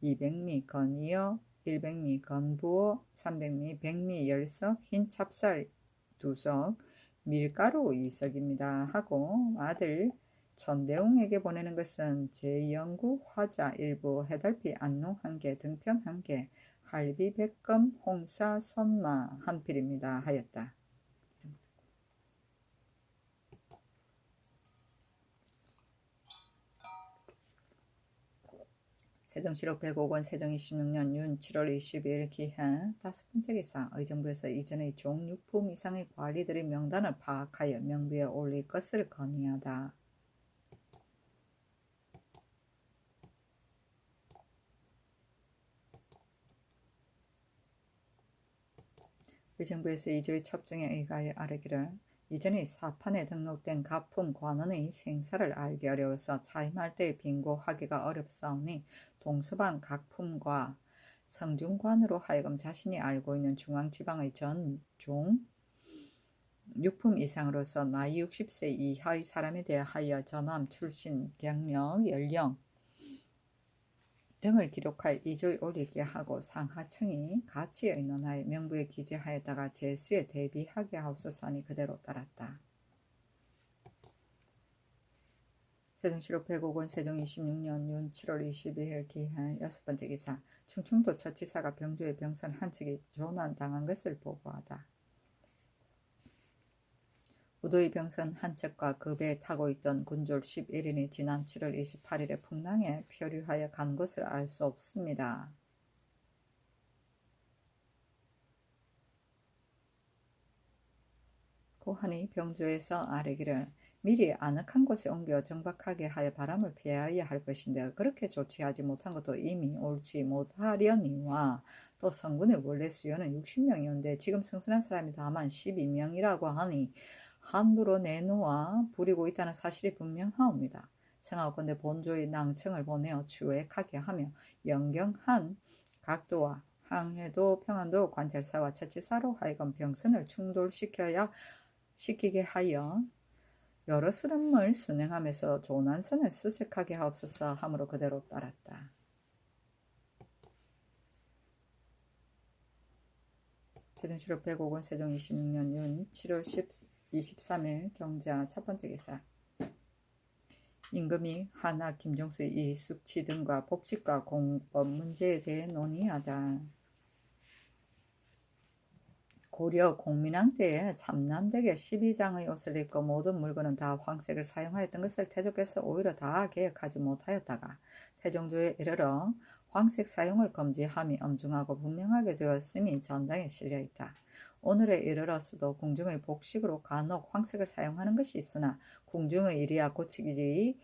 Speaker 1: 200미, 건이어 100미, 건부어 300미, 백미 10석, 흰 찹쌀 2석, 밀가루 2석입니다. 하고 아들 전대웅에게 보내는 것은 제영구 화자 일부, 해달피 안농 1개, 등편 1개, 할비 백금, 홍사 선마 1필입니다. 하였다. 세종시록 105권 세종 26년 윤 7월 22일 기한 5번째 기사 의정부에서 이전의 종육품 이상의 관리들의 명단을 파악하여 명부에 올릴 것을 건의하다. 의정부에서 이조의 첩정에 의하여 아뢰기를 이전의 사판에 등록된 가품 관원의 생사를 알기 어려워서 차임할 때의 빙고하기가 어렵사오니 동서방 각품과 성중관으로 하여금 자신이 알고 있는 중앙지방의 전종 육품 이상으로서 나이 60세 이하의 사람에 대하여 전함, 출신, 경력, 연령 등을 기록하여 이조에 올리게 하고 상하청이 같이 의논하여 명부에 기재하였다가 제수에 대비하게 하옵소서 하니 그대로 따랐다. 세종시록 105권 세종 26년 윤 7월 22일 기한 6번째 기사 충청도 처치사가 병조의 병선 한 척이 조난당한 것을 보고하다. 우도의 병선 한 척과 그 배에 타고 있던 군졸 11인이 지난 7월 28일에 풍랑에 표류하여 간 것을 알 수 없습니다. 고하니 병조에서 아뢰기를 미리 아늑한 곳에 옮겨 정박하게 하여 바람을 피하여야 할 것인데 그렇게 조치하지 못한 것도 이미 옳지 못하려니와 또 성군의 원래 수요는 60명이었는데 지금 승선한 사람이 다만 12명이라고 하니 함부로 내놓아 부리고 있다는 사실이 분명하옵니다. 청하건대 본조의 낭청을 보내어 추액하게 하며 영경한 각도와 항해도 평안도 관찰사와 처치사로 하여금 병선을 시키게 하여 여러 스름을 순행하면서 조난선을 수색하게 하옵소서 함으로 그대로 따랐다. 세종실록 105권 세종 26년 윤 7월 23일 경자 첫 번째 기사. 임금이 한학, 김종수, 이숙치 등과 복직과 공법 문제에 대해 논의하다. 고려 공민왕 때에 참남되게 12장의 옷을 입고 모든 물건은 다 황색을 사용하였던 것을 태조께서 오히려 다 계획하지 못하였다가 태종조에 이르러 황색 사용을 금지함이 엄중하고 분명하게 되었음이 전당에 실려있다. 오늘에 이르러서도 궁중의 복식으로 간혹 황색을 사용하는 것이 있으나 궁중의 일이야 고치기지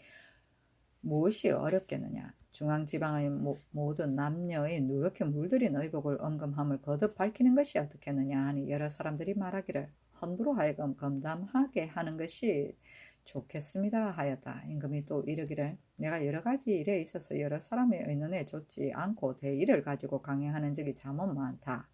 Speaker 1: 무엇이 어렵겠느냐. 중앙지방의 모든 남녀의 누렇게 물들인 의복을 언금함을 거듭 밝히는 것이 어떻겠느냐 하니 여러 사람들이 말하기를 함부로 하여금 검담하게 하는 것이 좋겠습니다 하였다. 임금이 또 이르기를 내가 여러 가지 일에 있어서 여러 사람의 의논에 좋지 않고 대의를 가지고 강행하는 적이 잠은 많다.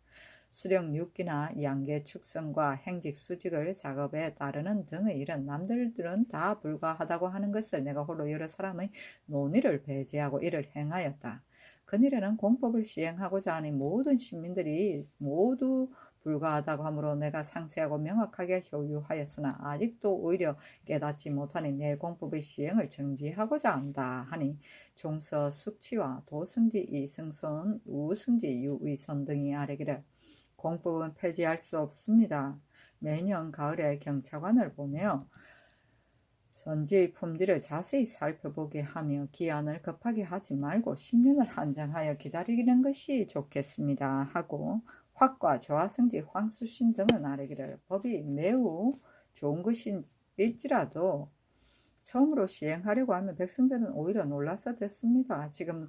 Speaker 1: 수령 육기나 양계 축성과 행직 수직을 작업에 따르는 등의 일은 남들은 다 불가하다고 하는 것을 내가 홀로 여러 사람의 논의를 배제하고 이를 행하였다. 그일에는 공법을 시행하고자 하니 모든 시민들이 모두 불가하다고 하므로 내가 상세하고 명확하게 효유하였으나 아직도 오히려 깨닫지 못하니 내 공법의 시행을 정지하고자 한다 하니 종서 숙치와 도승지 이승손 우승지 유의손 등이 아뢰기를 공법은 폐지할 수 없습니다. 매년 가을에 경찰관을 보내어 전지의 품질을 자세히 살펴보게 하며 기한을 급하게 하지 말고 10년을 한정하여 기다리는 것이 좋겠습니다 하고 확과 조화성지 황수신 등은 아뢰기를 법이 매우 좋은 것일지라도 처음으로 시행하려고 하면 백성들은 오히려 놀라서 듣습니다. 지금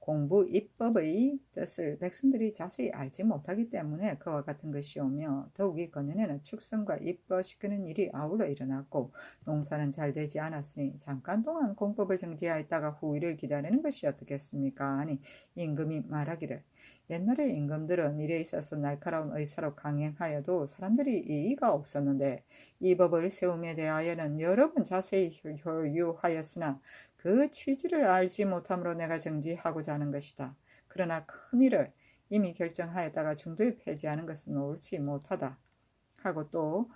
Speaker 1: 공부 입법의 뜻을 백성들이 자세히 알지 못하기 때문에 그와 같은 것이 오며 더욱이 그년에는 축성과 입법시키는 일이 아울러 일어났고 농사는 잘 되지 않았으니 잠깐 동안 공법을 정지하였다가 후일을 기다리는 것이 어떻겠습니까? 하니 임금이 말하기를 옛날에 임금들은 일에 있어서 날카로운 의사로 강행하여도 사람들이 이의가 없었는데 이 법을 세움에 대하여는 여러 번 자세히 효유하였으나 그 취지를 알지 못함으로 내가 정지하고자 하는 것이다. 그러나 큰 일을 이미 결정하였다가 중도에 폐지하는 것은 옳지 못하다. 하고 또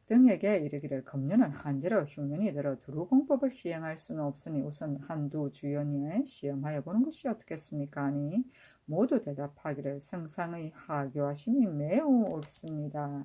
Speaker 1: 등에게 이르기를 금년은 한제로 흉년이 들어 두루 공법을 시행할 수는 없으니 우선 한두 주연에 시험하여 보는 것이 어떻겠습니까? 하니 모두 대답하기를 성상의 하교하심이 매우 옳습니다.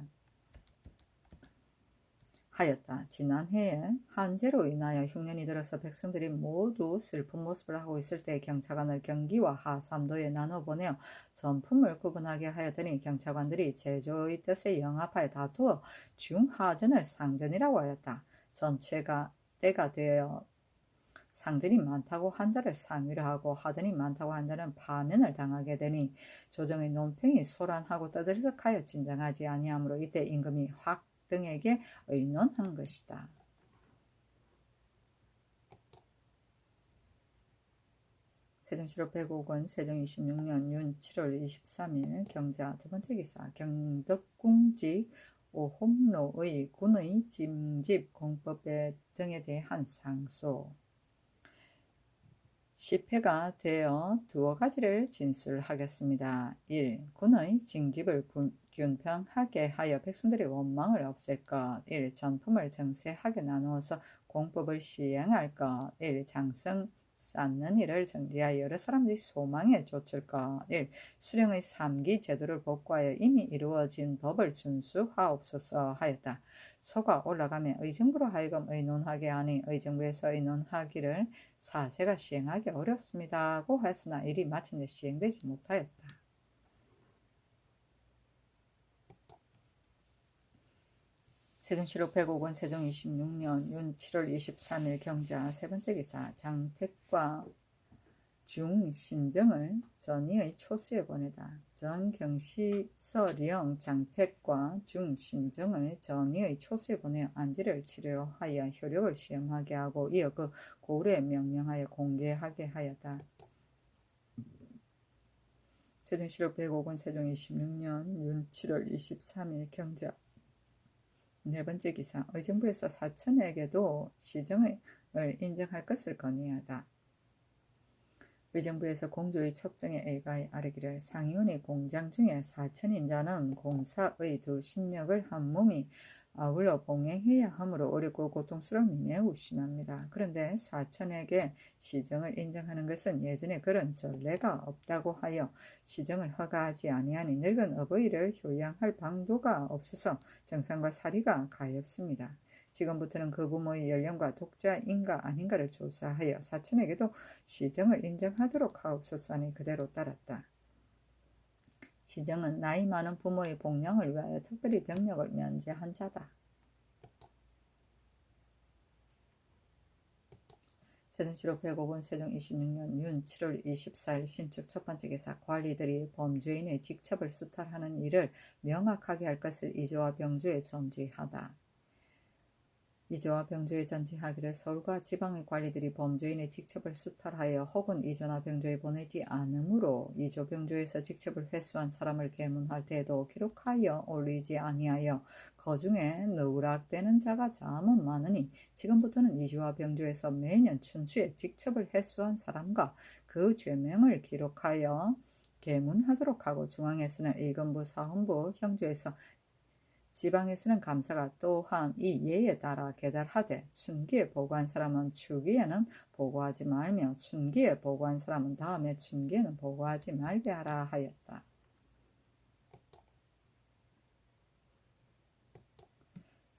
Speaker 1: 하였다. 지난해에 한제로 인하여 흉년이 들어서 백성들이 모두 슬픈 모습을 하고 있을 때 경차관을 경기와 하삼도에 나눠 보내어 전품을 구분하게 하였더니 경차관들이 제조의 뜻에 영합하여 다투어 중하전을 상전이라고 하였다. 전체가 때가 되어 상전이 많다고 한자를 상위로 하고 하전이 많다고 한자는 파면을 당하게 되니 조정의 논평이 소란하고 떠들썩하여 진정하지 아니하므로 이때 임금이 확 등에게 의논한 것이다. 세종실록 105권 세종 26년 윤 7월 23일 경자 두 번째 기사. 경덕궁직 오홈로의 군의 짐집 공법 등에 대한 상소. 10회가 되어 두어 가지를 진술하겠습니다. 1. 군의 징집을 균평하게 하여 백성들의 원망을 없앨 것. 1. 전품을 정세하게 나누어서 공법을 시행할 것. 1. 장성 쌓는 일을 정리하여 여러 사람들이 소망에 좇을 것. 1. 수령의 3기 제도를 복구하여 이미 이루어진 법을 준수하옵소서 하였다. 소가 올라가며 의정부로 하여금 의논하게 하니 의정부에서 의논하기를 사세가 시행하기 어렵습니다고 하였으나 일이 마침내 시행되지 못하였다. 세종시로 105권 세종 26년 윤 7월 23일 경자 세 번째 기사 장택과 중신정을 전이의 초수에 보내다. 전경시서령 장택과 중신정을 전이의 초수에 보내 안지를 치료하여 효력을 시험하게 하고 이어 그 고을에 명령하여 공개하게 하였다. 세종시로 105권 세종 26년 윤 7월 23일 경자 네 번째 기사 의정부에서 사천에게도 시정을 인정할 것을 건의하다. 의정부에서 공조의 첩정에 의거하여 아뢰기를 상위원의 공장 중에 사천인자는 공사의 두 신력을 한 몸이 아울러 봉행해야 하므로 어렵고 고통스러움이 매우 심합니다. 그런데 사천에게 시정을 인정하는 것은 예전에 그런 전례가 없다고 하여 시정을 허가하지 아니하니 늙은 어버이를 효양할 방도가 없어서 정상과 사리가 가엾습니다. 지금부터는 그 부모의 연령과 독자인가 아닌가를 조사하여 사천에게도 시정을 인정하도록 하옵소서 하니 그대로 따랐다. 시정은 나이 많은 부모의 복량을 위하여 특별히 병력을 면제한 자다. 세종시로 105권 세종 26년 윤 7월 24일 신축 첫 번째 기사 관리들이 범죄인의 직첩을 수탈하는 일을 명확하게 할 것을 이조와 병조에 전지하다. 이조와 병조에 전지하기를 서울과 지방의 관리들이 범죄인의 직첩을 수탈하여 혹은 이조나 병조에 보내지 않으므로 이조 병조에서 직첩을 회수한 사람을 계문할 때에도 기록하여 올리지 아니하여 그중에 누락되는 자가 자문 많으니 지금부터는 이조와 병조에서 매년 춘추에 직첩을 회수한 사람과 그 죄명을 기록하여 계문하도록 하고 중앙에서는 의검부, 사헌부, 형조에서 지방에서는 감사가 또한 이 예에 따라 계달하되 춘기에 보고한 사람은 추기에는 보고하지 말며 춘기에 보고한 사람은 다음에 춘기에는 보고하지 말게 하라 하였다.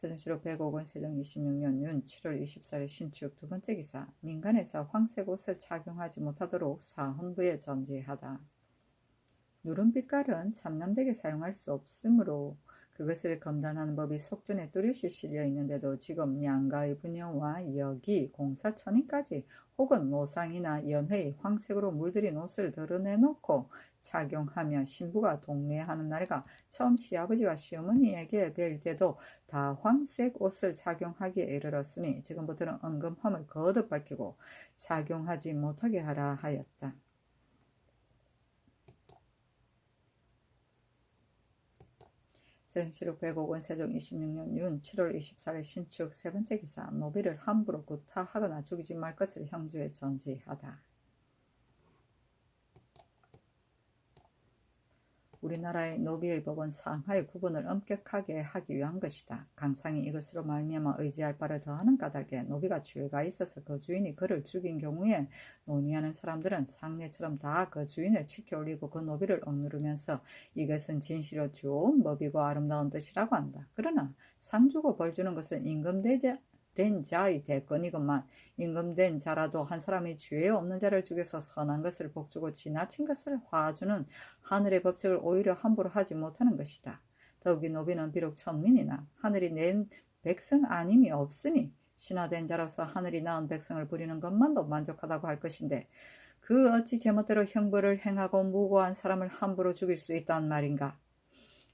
Speaker 1: 세종시로 105권 세종 26년 윤 7월 24일 신축 두 번째 기사 민간에서 황색 옷을 착용하지 못하도록 사헌부에 전지하다. 누름빛깔은 참남되게 사용할 수 없으므로 그것을 검단하는 법이 속전에 뚜렷이 실려 있는데도 지금 양가의 분녀와 여기 공사천인까지 혹은 노상이나 연회의 황색으로 물들인 옷을 드러내놓고 착용하며 신부가 동례하는 날과 처음 시아버지와 시어머니에게 뵐 때도 다 황색 옷을 착용하기에 이르렀으니 지금부터는 은금함을 거듭 밝히고 착용하지 못하게 하라 하였다. 세종시로 105권 세종 26년 윤 7월 24일 신축 세 번째 기사 노비를 함부로 구타하거나 죽이지 말 것을 형주에 전지하다. 우리나라의 노비의 법은 상하의 구분을 엄격하게 하기 위한 것이다. 강상이 이것으로 말미암아 의지할 바를 더하는 까닭에 노비가 죄가 있어서 그 주인이 그를 죽인 경우에 논의하는 사람들은 상례처럼 다 그 주인을 치켜올리고 그 노비를 억누르면서 이것은 진실로 좋은 법이고 아름다운 뜻이라고 한다. 그러나 상 주고 벌 주는 것은 임금된 자의 대권이건만 임금된 자라도 한 사람이 죄 없는 자를 죽여서 선한 것을 복주고 지나친 것을 화주는 하늘의 법칙을 오히려 함부로 하지 못하는 것이다. 더욱이 노비는 비록 천민이나 하늘이 낸 백성 아님이 없으니 신하된 자로서 하늘이 낳은 백성을 부리는 것만도 만족하다고 할 것인데 그 어찌 제멋대로 형벌을 행하고 무고한 사람을 함부로 죽일 수 있단 말인가.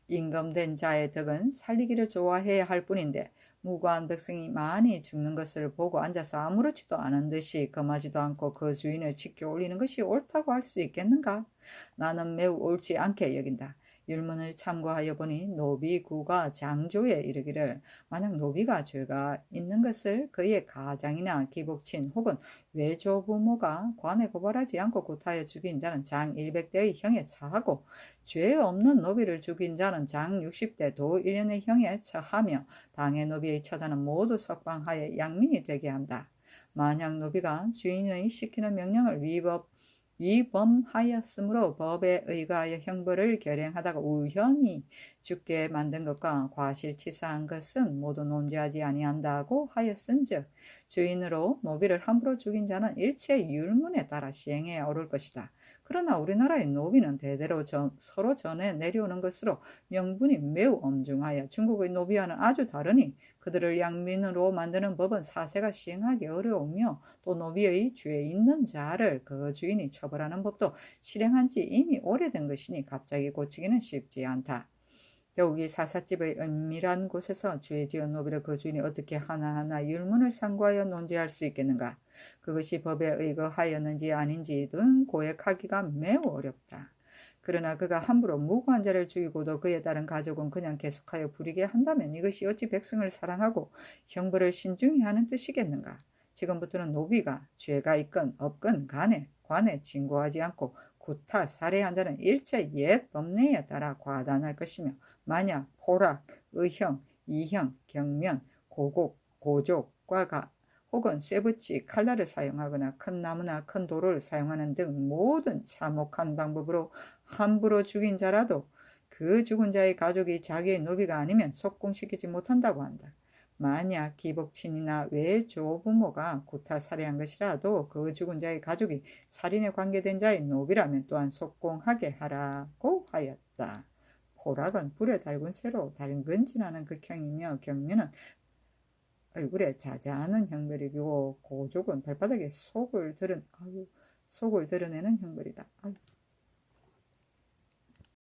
Speaker 1: 임금된 자의 덕은 살리기를 좋아해야 할 뿐인데 무고한 백성이 많이 죽는 것을 보고 앉아서 아무렇지도 않은 듯이 금하지도 않고 그 주인을 지켜 올리는 것이 옳다고 할 수 있겠는가? 나는 매우 옳지 않게 여긴다. 율문을 참고하여 보니 노비구가 장조에 이르기를 만약 노비가 죄가 있는 것을 그의 가장이나 기복친 혹은 외조부모가 관에 고발하지 않고 구타하여 죽인 자는 장 100대의 형에 처하고 죄 없는 노비를 죽인 자는 장 60대 도 1년의 형에 처하며 당의 노비의 처자는 모두 석방하여 양민이 되게 한다. 만약 노비가 주인의 시키는 명령을 위범하였으므로 법에 의거하여 형벌을 결행하다가 우연히 죽게 만든 것과 과실치사한 것은 모두 논지하지 아니한다고 하였은즉 주인으로 노비를 함부로 죽인 자는 일체 율문에 따라 시행해야 옳을 것이다. 그러나 우리나라의 노비는 대대로 서로 전해 내려오는 것으로 명분이 매우 엄중하여 중국의 노비와는 아주 다르니 그들을 양민으로 만드는 법은 사세가 시행하기 어려우며 또 노비의 죄 있는 자를 그 주인이 처벌하는 법도 실행한 지 이미 오래된 것이니 갑자기 고치기는 쉽지 않다. 더욱이 사삿집의 은밀한 곳에서 죄 지은 노비를 그 주인이 어떻게 하나하나 율문을 상고하여 논지할 수 있겠는가? 그것이 법에 의거하였는지 아닌지 등 고액하기가 매우 어렵다. 그러나 그가 함부로 무고한 자를 죽이고도 그에 따른 가족은 그냥 계속하여 부리게 한다면 이것이 어찌 백성을 사랑하고 형벌을 신중히 하는 뜻이겠는가? 지금부터는 노비가 죄가 있건 없건 간에 관에 진고하지 않고 구타 살해한 자는 일체 옛 법례에 따라 과단할 것이며 만약 포락, 의형, 이형, 경면, 고곡, 고족과 혹은 쇠붙이, 칼날을 사용하거나 큰 나무나 큰 돌을 사용하는 등 모든 참혹한 방법으로 함부로 죽인 자라도 그 죽은 자의 가족이 자기의 노비가 아니면 속공시키지 못한다고 한다. 만약 기복친이나 외조부모가 구타 살해한 것이라도 그 죽은 자의 가족이 살인에 관계된 자의 노비라면 또한 속공하게 하라고 하였다. 포락은 불에 달군 쇠로 달근질하는 극형이며 경면은 얼굴에 자자하는 형벌이고 고족은 발바닥에 속을 드러내는 형벌이다.